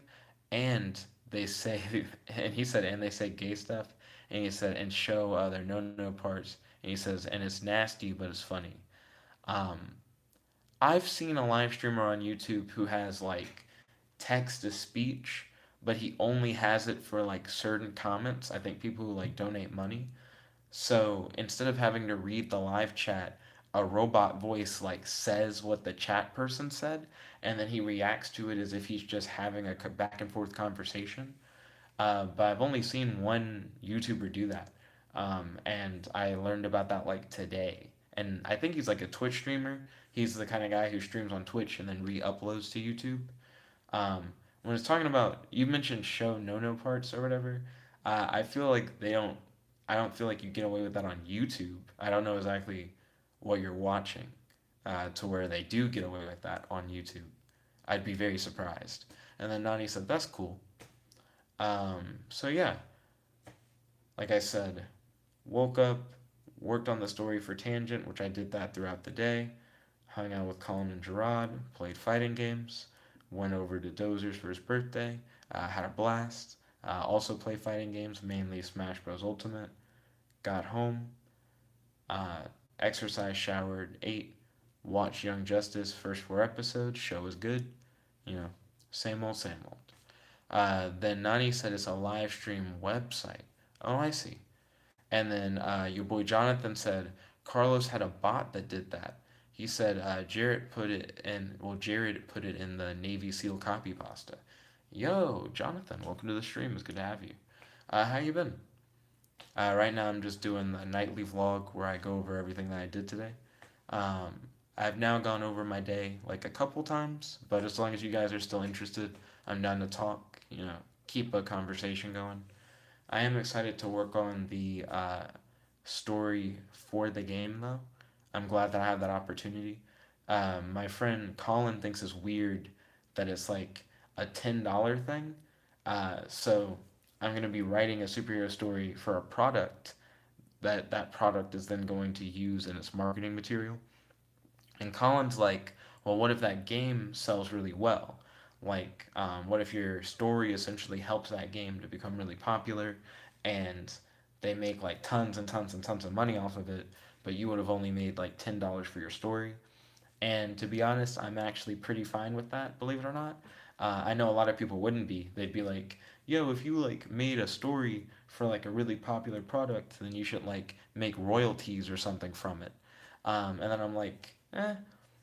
and they say, and he said, and they say gay stuff, and he said, and show their no parts, and he says, and it's nasty, but it's funny. Um, I've seen a live streamer on YouTube who has like text to speech, but he only has it for like certain comments. I think people who like donate money. So instead of having to read the live chat, a robot voice like says what the chat person said, and then he reacts to it as if he's just having a back and forth conversation. But I've only seen one YouTuber do that, and I learned about that like today. And I think he's like a Twitch streamer. He's the kind of guy who streams on Twitch and then re-uploads to YouTube. When it's talking about you mentioned show no parts or whatever, I feel like they don't. I don't feel like you get away with that on YouTube. I don't know exactly what you're watching to where they do get away with that on YouTube. I'd be very surprised. And then Nani said that's cool. So yeah, like I said, woke up, worked on the story for Tangent, which I did that throughout the day. Hung out with Collin and Jarrod, played fighting games, went over to Dozer's for his birthday, had a blast. Also play fighting games, mainly Smash Bros. Ultimate. Got home, uh, exercised, showered, ate, watched Young Justice first 4 episodes. Show was good, you know, same old, same old. Then Nani said it's a live stream website. Oh, I see. And then your boy Jonathan said Carlos had a bot that did that. He said Jarrett put it in. Well, Jared put it in the Navy SEAL copy pasta. Yo, Jonathan, welcome to the stream. It's good to have you. How you been? Right now, I'm just doing the nightly vlog where I go over everything that I did today. Um, I've now gone over my day like a couple times, but as long as you guys are still interested, I'm down to talk. Keep a conversation going. I am excited to work on the story for the game, though. I'm glad that I have that opportunity. My friend Colin thinks it's weird that it's like a $10 thing. So I'm going to be writing a superhero story for a product that product is then going to use in its marketing material. And Colin's like, well, what if that game sells really well? Like, what if your story essentially helps that game to become really popular and they make like tons and tons and tons of money off of it, but you would have only made like $10 for your story? And to be honest, I'm actually pretty fine with that, believe it or not. I know a lot of people wouldn't be. They'd be like, yo, if you like made a story for like a really popular product, then you should like make royalties or something from it. And then I'm like,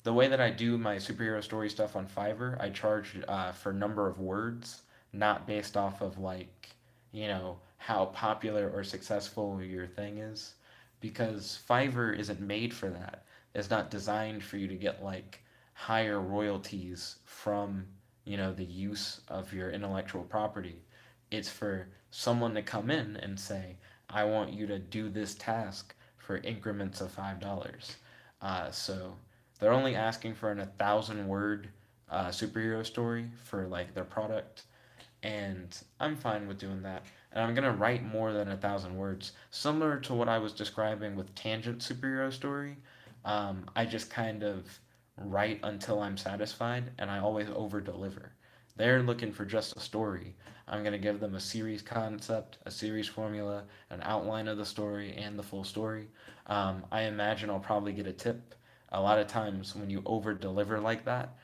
the way that I do my superhero story stuff on Fiverr, I charge for number of words, not based off of like, how popular or successful your thing is. Because Fiverr isn't made for that. It's not designed for you to get like higher royalties from, the use of your intellectual property. It's for someone to come in and say, I want you to do this task for increments of $5. So they're only asking for an 1,000 word superhero story for like their product, and I'm fine with doing that. And I'm gonna write more than 1,000 words, similar to what I was describing with Tangent superhero story. I just kind of write until I'm satisfied, and I always over deliver. They're looking for just a story. I'm going to give them a series concept, a series formula, an outline of the story, and the full story. I imagine I'll probably get a tip. A lot of times when you over deliver like that,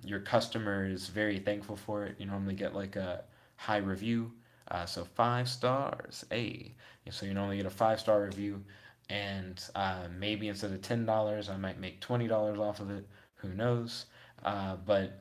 your customer is very thankful for it. You normally get like a high review. So 5 stars, A. So you normally get a 5 star review, and maybe instead of $10, I might make $20 off of it. Who knows? But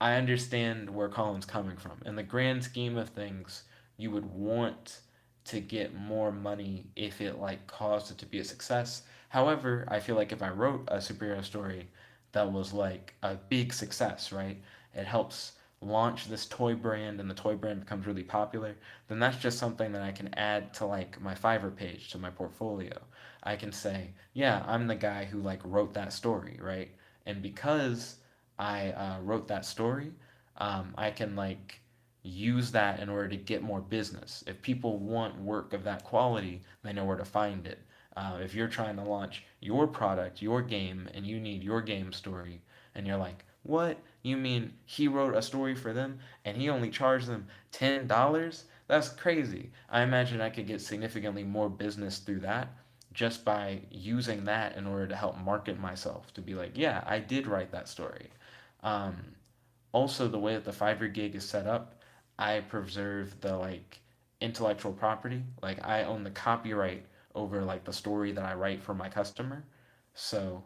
I understand where Colin's coming from. In the grand scheme of things, you would want to get more money if it like caused it to be a success. However, I feel like if I wrote a superhero story that was like a big success, right? It helps launch this toy brand and the toy brand becomes really popular, then that's just something that I can add to like my Fiverr page, to my portfolio. I can say, yeah, I'm the guy who like wrote that story, right? And because I wrote that story, I can like use that in order to get more business. If people want work of that quality, they know where to find it. If you're trying to launch your product, your game, and you need your game story, and you're like, what? You mean he wrote a story for them and he only charged them $10? That's crazy. I imagine I could get significantly more business through that just by using that in order to help market myself to be like, yeah, I did write that story. Um, Also, the way that the Fiverr gig is set up, I preserve the like intellectual property. Like I own the copyright over like the story that I write for my customer. So,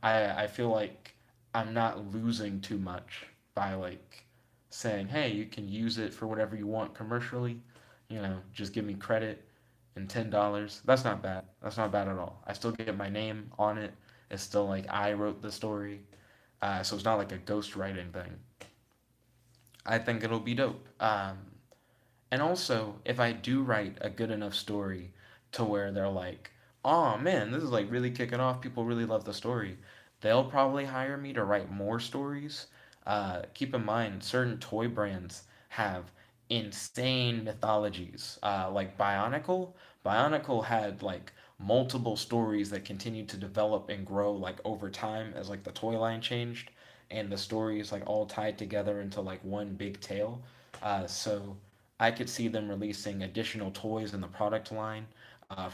I feel like I'm not losing too much by like saying, "Hey, you can use it for whatever you want commercially." Just give me credit and $10. That's not bad. That's not bad at all. I still get my name on it. It's still like I wrote the story. So it's not like a ghost writing thing. I think it'll be dope. And also, if I do write a good enough story to where they're like, oh man, this is like really kicking off, people really love the story, they'll probably hire me to write more stories. Keep in mind, certain toy brands have insane mythologies. Like Bionicle. Bionicle had like multiple stories that continued to develop and grow like over time as like the toy line changed, and the stories like all tied together into like one big tale. So I could see them releasing additional toys in the product line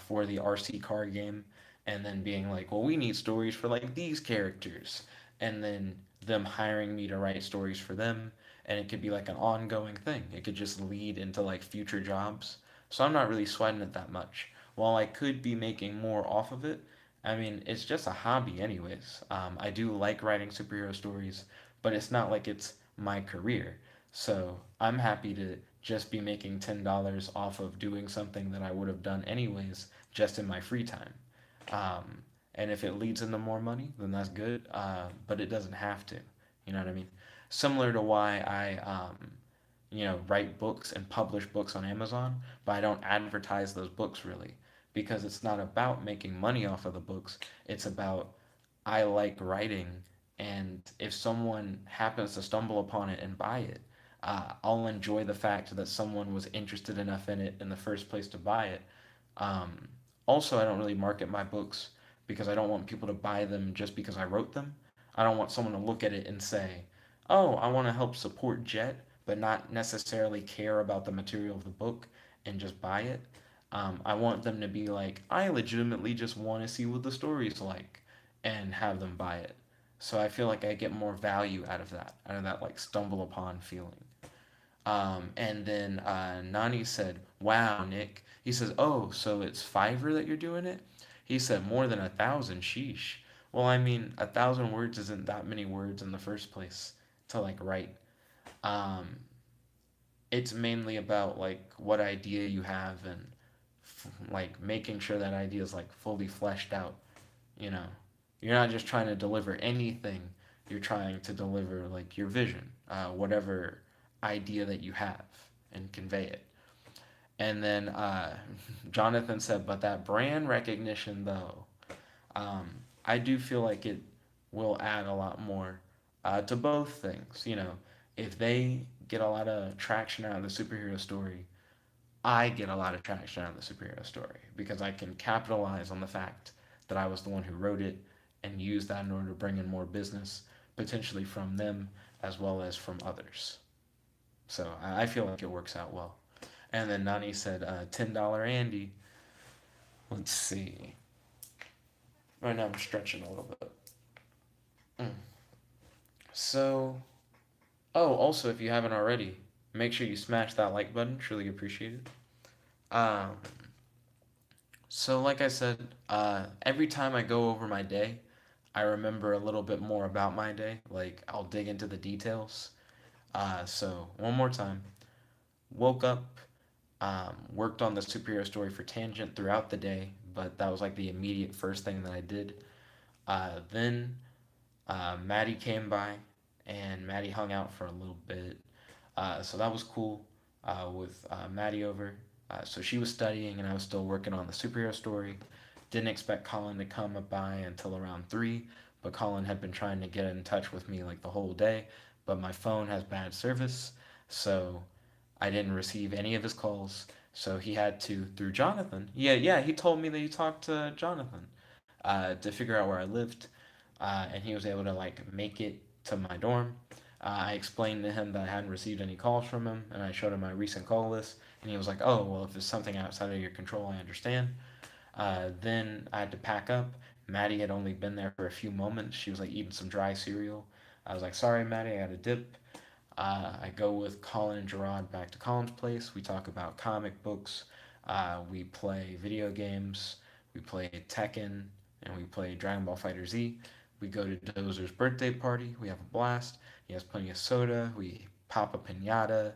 for the RC car game, and then being like, well, we need stories for like these characters, and then them hiring me to write stories for them, and it could be like an ongoing thing. It could just lead into like future jobs. So I'm not really sweating it that much. While I could be making more off of it, I mean, it's just a hobby, anyways. I do like writing superhero stories, but it's not like it's my career. So I'm happy to just be making $10 off of doing something that I would have done anyways, just in my free time. Um, and if it leads into more money, then that's good. But it doesn't have to. You know what I mean? Similar to why I, write books and publish books on Amazon, but I don't advertise those books really because it's not about making money off of the books. It's about I like writing, and if someone happens to stumble upon it and buy it, I'll enjoy the fact that someone was interested enough in it in the first place to buy it. Um, Also, I don't really market my books because I don't want people to buy them just because I wrote them. I don't want someone to look at it and say, oh, I want to help support Jet, but not necessarily care about the material of the book and just buy it. I want them to be like, I legitimately just want to see what the story's like and have them buy it. So I feel like I get more value out of that like stumble upon feeling. And then Nani said, wow, Nick. He says, oh, so it's Fiverr that you're doing it? He said, more than 1,000, sheesh. Well, I mean, 1,000 words isn't that many words in the first place to like write. Um, it's mainly about like what idea you have and like making sure that idea is like fully fleshed out. You know, you're not just trying to deliver anything. You're trying to deliver like your vision, whatever idea that you have, and convey it. And then Jonathan said, but that brand recognition though, um, I do feel like it will add a lot more to both things. If they get a lot of traction out of the superhero story, I get a lot of traction out of the superhero story because I can capitalize on the fact that I was the one who wrote it and used that in order to bring in more business, potentially from them as well as from others. So I feel like it works out well. And then Nani said, $10 Andy. Let's see. Right now I'm stretching a little bit. Mm. So, oh, also, if you haven't already, make sure you smash that like button. Truly appreciate it. Um, so, like I said, every time I go over my day, I remember a little bit more about my day. Like, I'll dig into the details. So, one more time. Woke up, worked on the superhero story for Tangent throughout the day, but that was like the immediate first thing that I did. Then Maddie came by, and Maddie hung out for a little bit. So that was cool with Maddie over. So she was studying, and I was still working on the superhero story. Didn't expect Collin to come by until around 3, but Collin had been trying to get in touch with me like the whole day, but my phone has bad service, so I didn't receive any of his calls. So he had to, through Jonathan. Yeah, yeah, he told me that he talked to Jonathan to figure out where I lived, and he was able to like make it to my dorm. I explained to him that I hadn't received any calls from him, and I showed him my recent call list, and he was like, "Oh, well, if it's something outside of your control, I understand." Then I had to pack up. Maddie had only been there for a few moments. She was like eating some dry cereal. I was like, "Sorry, Maddie, I got to dip." I go with Collin and Jarrod back to Collin's place. We talk about comic books. We play video games. We play Tekken, and we play Dragon Ball Fighter Z. We go to Dozer's birthday party. We have a blast. He has plenty of soda. We pop a pinata.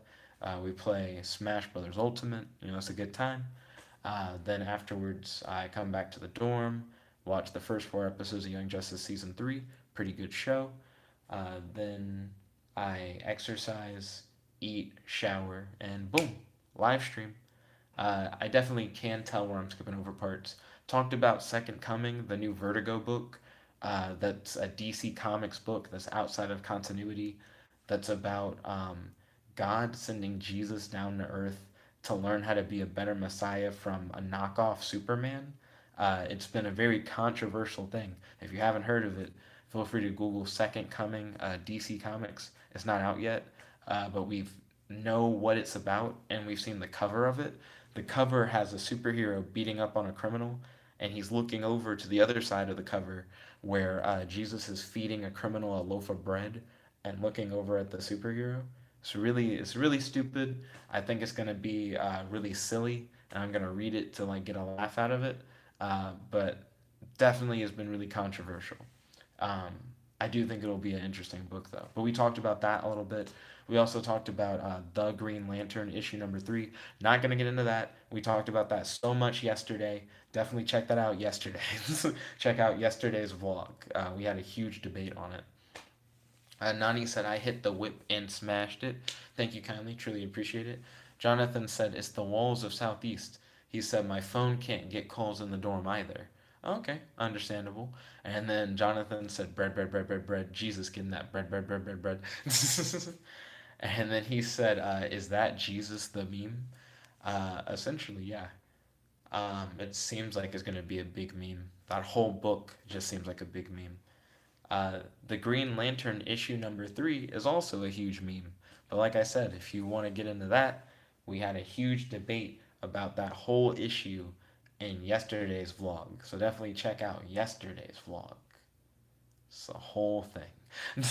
We play Smash Brothers Ultimate. It's a good time. Then afterwards, I come back to the dorm, watch the first 4 episodes of Young Justice Season 3. Pretty good show. Then I exercise, eat, shower, and boom, live stream. I definitely can tell where I'm skipping over parts. Talked about Second Coming, the new Vertigo book. That's a DC Comics book that's outside of continuity. That's about God sending Jesus down to Earth to learn how to be a better Messiah from a knockoff Superman. It's been a very controversial thing. If you haven't heard of it, feel free to Google Second Coming DC Comics. It's not out yet, but we know what it's about, and we've seen the cover of it. The cover has a superhero beating up on a criminal, and he's looking over to the other side of the cover where Jesus is feeding a criminal a loaf of bread and looking over at the superhero. It's really stupid. I think it's gonna be really silly, and I'm gonna read it to like get a laugh out of it. But definitely has been really controversial. Um, I do think it'll be an interesting book though. But we talked about that a little bit. We also talked about the Green Lantern issue number 3. Not gonna get into that. We talked about that so much yesterday. Definitely check that out yesterday. Check out yesterday's vlog. We had a huge debate on it. Nani said, I hit the whip and smashed it. Thank you kindly. Truly appreciate it. Jonathan said, it's the walls of Southeast. He said, my phone can't get calls in the dorm either. Okay, understandable. And then Jonathan said, bread, bread, bread, bread, bread. Jesus, getting that bread, bread, bread, bread, bread. And then he said, is that Jesus the meme? Essentially, yeah. It seems like it's going to be a big meme. That whole book just seems like a big meme. The Green Lantern issue number 3 is also a huge meme. But like I said, if you want to get into that, we had a huge debate about that whole issue in yesterday's vlog. So definitely check out yesterday's vlog. It's the whole thing.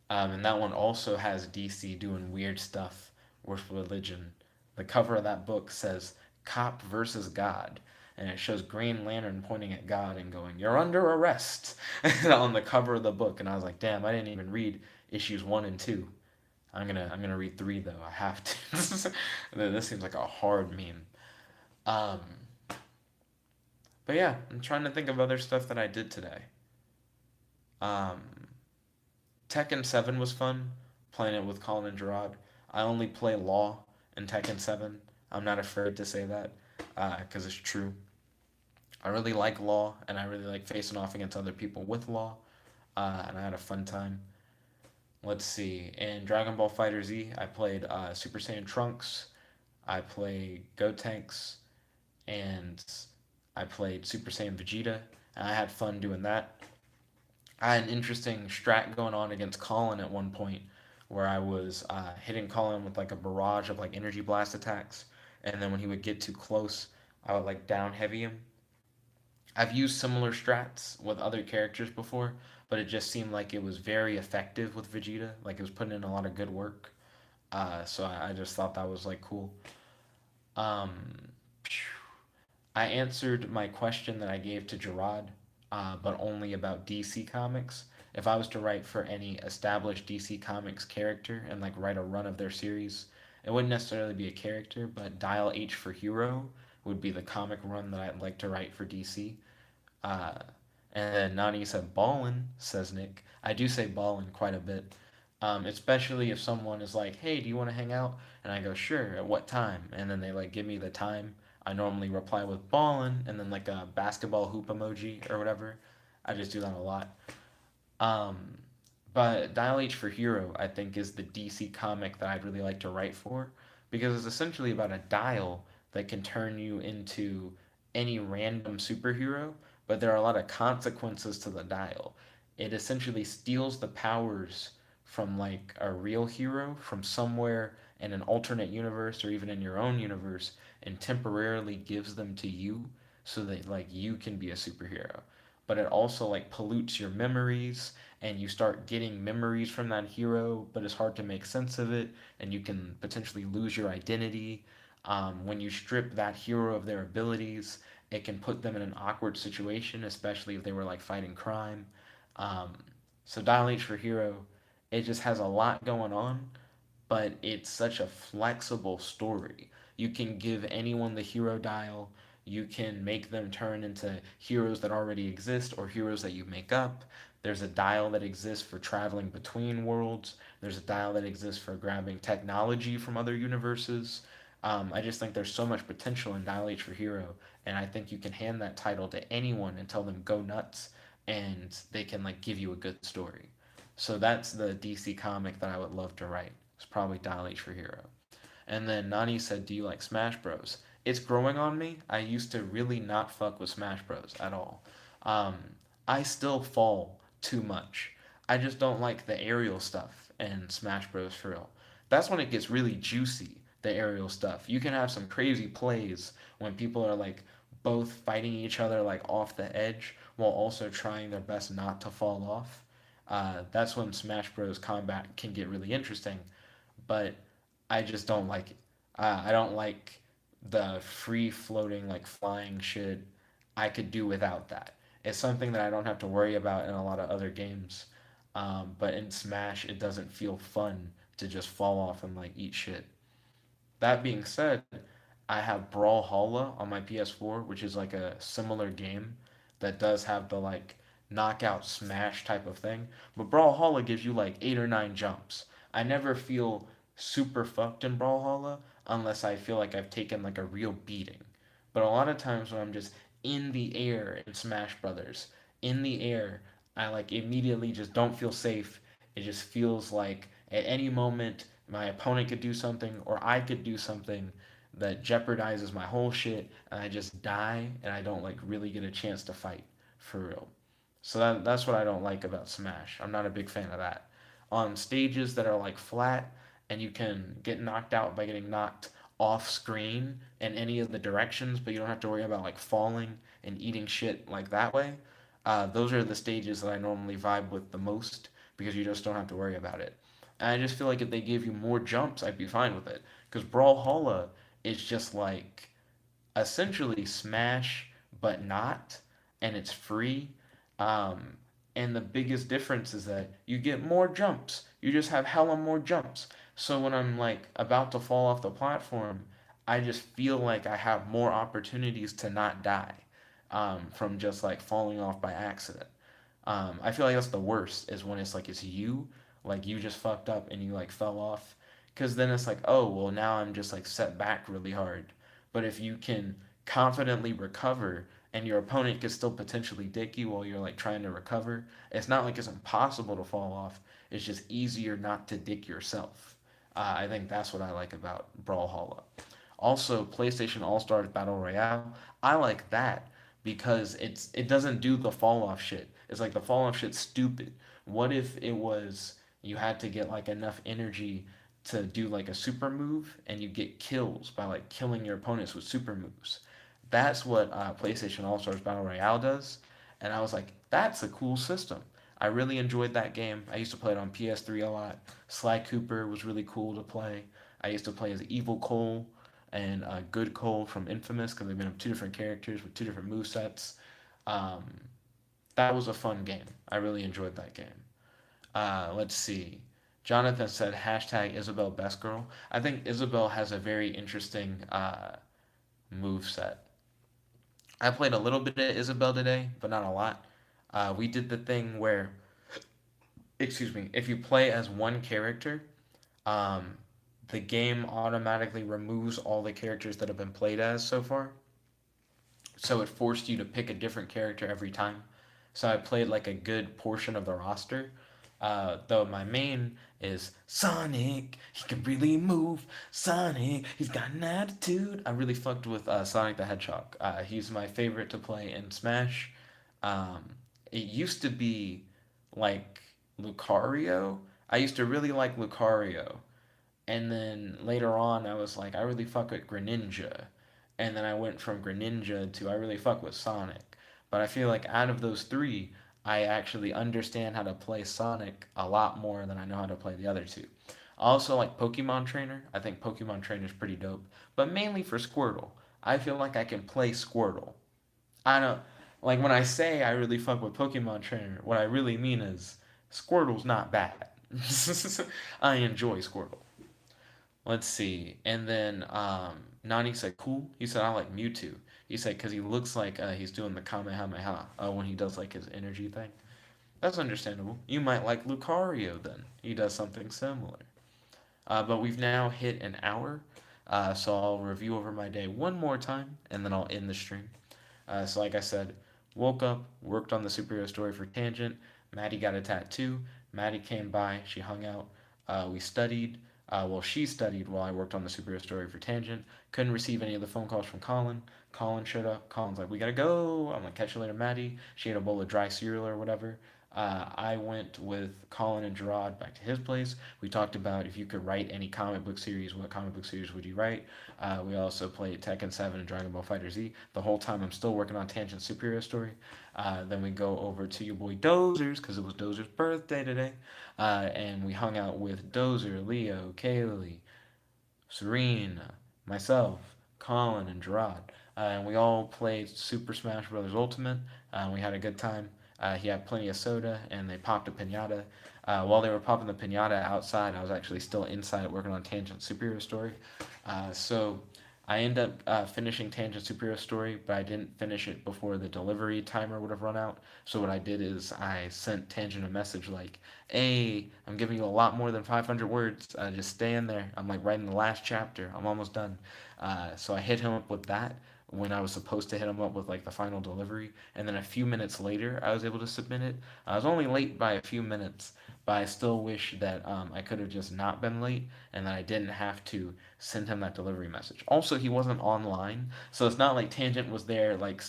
And that one also has DC doing weird stuff with religion. The cover of that book says Cop versus God, and it shows Green Lantern pointing at God and going, "You're under arrest," on the cover of the book. And I was like, "Damn, I didn't even read issues 1 and 2. I'm gonna read 3 though. I have to." This seems like a hard meme. Um, but yeah, I'm trying to think of other stuff that I did today. Um, Tekken 7 was fun, playing it with Collin and Jarrod. I only play Law in Tekken 7. I'm not afraid to say that, because it's true. I really like Law, and I really like facing off against other people with Law, and I had a fun time. Let's see. In Dragon Ball Fighter Z, I played Super Saiyan Trunks. I played Gotenks, and I played Super Saiyan Vegeta, and I had fun doing that. I had an interesting strat going on against Collin at one point, where I was hitting Collin with like a barrage of like energy blast attacks, and then when he would get too close, I would like down heavy him. I've used similar strats with other characters before, but it just seemed like it was very effective with Vegeta. Like it was putting in a lot of good work. So I just thought that was like cool. Um, I answered my question that I gave to Jarrod, but only about DC Comics. If I was to write for any established DC Comics character and like write a run of their series, it wouldn't necessarily be a character, but Dial H for Hero would be the comic run that I'd like to write for DC. Uh, and then Nani said ballin, says Nick. I do say ballin quite a bit, especially if someone is like, "Hey, do you want to hang out?" And I go, "Sure." At what time? And then they like give me the time. I normally reply with ballin, and then like a basketball hoop emoji or whatever. I just do that a lot. Um, but Dial H for Hero, I think, is the DC comic that I'd really like to write for because it's essentially about a dial that can turn you into any random superhero, but there are a lot of consequences to the dial. It essentially steals the powers from like a real hero from somewhere in an alternate universe or even in your own universe and temporarily gives them to you so that like you can be a superhero, but it also like pollutes your memories and you start getting memories from that hero, but it's hard to make sense of it, and you can potentially lose your identity. When you strip that hero of their abilities, it can put them in an awkward situation, especially if they were like fighting crime. Um, so Dial H for Hero, it just has a lot going on, but it's such a flexible story. You can give anyone the hero dial. You can make them turn into heroes that already exist or heroes that you make up. There's a dial that exists for traveling between worlds. There's a dial that exists for grabbing technology from other universes. I just think there's so much potential in Dial H for Hero, and I think you can hand that title to anyone and tell them go nuts, and they can like give you a good story. So that's the DC comic that I would love to write. It's probably Dial H for Hero. And then Nani said, "Do you like Smash Bros?" It's growing on me. I used to really not fuck with Smash Bros at all. Um, I still fall too much. I just don't like the aerial stuff in Smash Bros for real. That's when it gets really juicy, the aerial stuff. You can have some crazy plays when people are like both fighting each other like off the edge while also trying their best not to fall off. That's when Smash Bros combat can get really interesting, but I just don't like it. I don't like the free floating, like flying shit. I could do without that. It's something that I don't have to worry about in a lot of other games. But in Smash, it doesn't feel fun to just fall off and like eat shit. That being said, I have Brawlhalla on my PS4, which is like a similar game that does have the like knockout smash type of thing. But Brawlhalla gives you like 8 or 9 jumps. I never feel super fucked in Brawlhalla unless I feel like I've taken like a real beating. But a lot of times when I'm just in the air in Smash Brothers, in the air, I like immediately just don't feel safe. It just feels like at any moment my opponent could do something or I could do something that jeopardizes my whole shit and I just die and I don't like really get a chance to fight for real. So that's what I don't like about Smash. I'm not a big fan of that. On stages that are like flat and you can get knocked out by getting knocked off screen in any of the directions, but you don't have to worry about like falling and eating shit like that way. Those are the stages that I normally vibe with the most because you just don't have to worry about it. And I just feel like if they gave you more jumps, I'd be fine with it. Because Brawlhalla is just like essentially Smash, but not, and it's free. Um, and the biggest difference is that you get more jumps. You just have hella more jumps. So when I'm like about to fall off the platform, I just feel like I have more opportunities to not die from just like falling off by accident. I feel like that's the worst is when it's like it's you, like you just fucked up and you like fell off, because then it's like, oh well, now I'm just like set back really hard. But if you can confidently recover and your opponent can still potentially dick you while you're like trying to recover, it's not like it's impossible to fall off. It's just easier not to dick yourself. I think that's what I like about Brawlhalla. Also, PlayStation All Stars Battle Royale, I like that because it doesn't do the fall off shit. It's like the fall off shit's stupid. What if it was you had to get like enough energy to do like a super move and you get kills by like killing your opponents with super moves? That's what PlayStation All Stars Battle Royale does, and I was like, that's a cool system. I really enjoyed that game. I used to play it on PS3 a lot. Sly Cooper was really cool to play. I used to play as Evil Cole and Good Cole from Infamous because they've been two different characters with two different move sets. Um, that was a fun game. I really enjoyed that game. Let's see. Jonathan said hashtag Isabel Best Girl. I think Isabel has a very interesting move set. I played a little bit of Isabel today, but not a lot. We did the thing where, excuse me, if you play as one character, um, the game automatically removes all the characters that have been played as so far. So it forced you to pick a different character every time. So I played like a good portion of the roster. Though my main is Sonic, he can really move. Sonic, he's got an attitude. I really fucked with Sonic the Hedgehog. He's my favorite to play in Smash. Um, it used to be like Lucario. I used to really like Lucario, and then later on, I was like, I really fuck with Greninja. And then I went from Greninja to I really fuck with Sonic. But I feel like out of those three, I actually understand how to play Sonic a lot more than I know how to play the other two. I also like Pokemon Trainer. I think Pokemon Trainer is pretty dope. But mainly for Squirtle. I feel like I can play Squirtle. I don't like when I say I really fuck with Pokemon Trainer, what I really mean is Squirtle's not bad. I enjoy Squirtle. Let's see. And then Nani said, cool. He said, I like Mewtwo. He said, because he looks like he's doing the Kamehameha when he does like his energy thing. That's understandable. You might like Lucario then. He does something similar. But we've now hit an hour. So I'll review over my day one more time and then I'll end the stream. So, like I said, woke up, worked on the superhero story for Tangent. Maddie got a tattoo. Maddie came by. She hung out. We studied. She studied while I worked on the superhero story for Tangent. Couldn't receive any of the phone calls from Collin. Collin showed up. Collin's like, we gotta go. I'm like, catch you later, Maddie. She ate a bowl of dry cereal or whatever. I went with Collin and Jarrod back to his place. We talked about if you could write any comic book series, what comic book series would you write? We also played Tekken 7 and Dragon Ball Fighter Z. The whole time I'm still working on Tangent Superhero Story. Then we go over to your boy Dozer's because it was Dozer's birthday today. And we hung out with Dozer, Leo, Kaylee, Serena, myself, Collin, and Jarrod. And we all played Super Smash Bros. Ultimate. We had a good time. He had plenty of soda, and they popped a pinata. While they were popping the pinata outside, I was actually still inside working on Tangent Superhero Story. So I ended up finishing Tangent Superhero Story, but I didn't finish it before the delivery timer would have run out. So what I did is I sent Tangent a message like, "Hey, I'm giving you a lot more than 500 words. Just stay in there. I'm like writing the last chapter. I'm almost done." So I hit him up with that when I was supposed to hit him up with like the final delivery, and then a few minutes later I was able to submit it. I was only late by a few minutes, but I still wish that I could have just not been late and that I didn't have to send him that delivery message. Also, he wasn't online, so it's not like Tangent was there like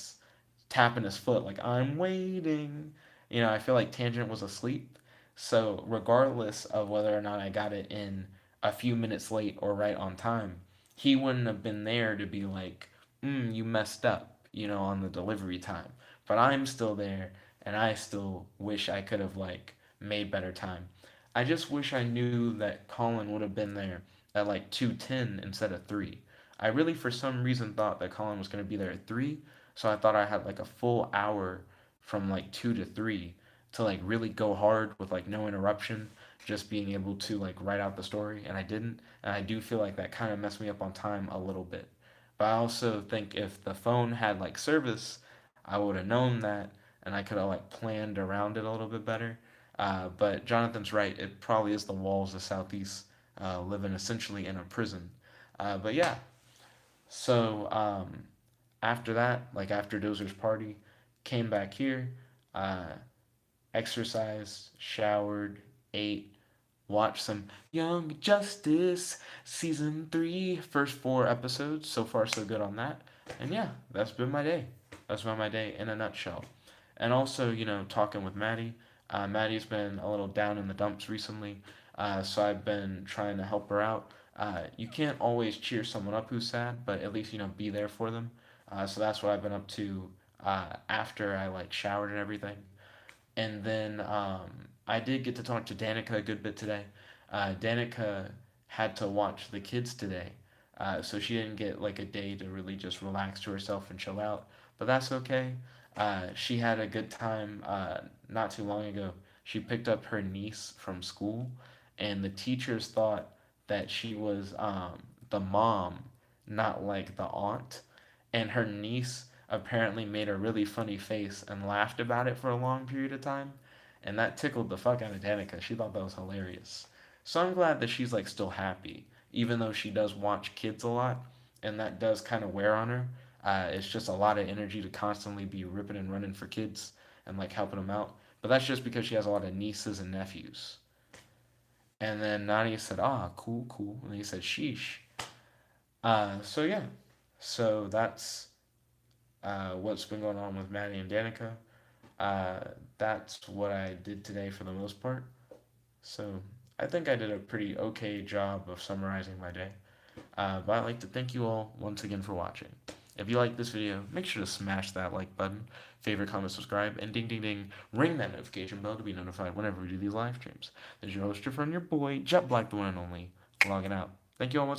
tapping his foot like I'm waiting. I feel like Tangent was asleep. So regardless of whether or not I got it in a few minutes late or right on time, he wouldn't have been there to be like, you messed up, on the delivery time. But I'm still there, and I still wish I could have like made better time. I just wish I knew that Collin would have been there at like 2:10 instead of 3. I really for some reason thought that Collin was going to be there at 3, so I thought I had like a full hour from like 2 to 3 to like really go hard with like no interruption, just being able to like write out the story, and I didn't. And I do feel like that kind of messed me up on time a little bit. But I also think if the phone had like service, I would have known that and I could have like planned around it a little bit better. But Jonathan's right. It probably is the walls of Southeast living essentially in a prison. But yeah, so after that, like after Dozer's party, came back here, uh, exercised, showered, ate, watched some Young Justice season 3, first 4 episodes. So far, so good on that. And yeah, that's been my day. That's about my day in a nutshell. And also, talking with Maddie. Maddie's been a little down in the dumps recently, so I've been trying to help her out. You can't always cheer someone up who's sad, but at least be there for them. So that's what I've been up to after I like showered and everything. And then I did get to talk to Danica a good bit today. Danica had to watch the kids today, so she didn't get like a day to really just relax to herself and chill out. But that's okay. She had a good time not too long ago. She picked up her niece from school, and the teachers thought that she was the mom, not like the aunt. And her niece apparently made a really funny face and laughed about it for a long period of time. And that tickled the fuck out of Danica. She thought that was hilarious. So I'm glad that she's like still happy, even though she does watch kids a lot, and that does kind of wear on her. It's just a lot of energy to constantly be ripping and running for kids and like helping them out. But that's just because she has a lot of nieces and nephews. And then Nadia said, "Ah, cool, cool," and he said, "Sheesh." So yeah, so that's what's been going on with Maddie and Danica. Uh, that's what I did today for the most part. So I think I did a pretty okay job of summarizing my day. But I'd like to thank you all once again for watching. If you like this video, make sure to smash that like button, favorite, comment, subscribe, and ding ding ding, ring that notification bell to be notified whenever we do these live streams. There's your host, your friend, your boy, Jet Black, the one and only, logging out. Thank you all once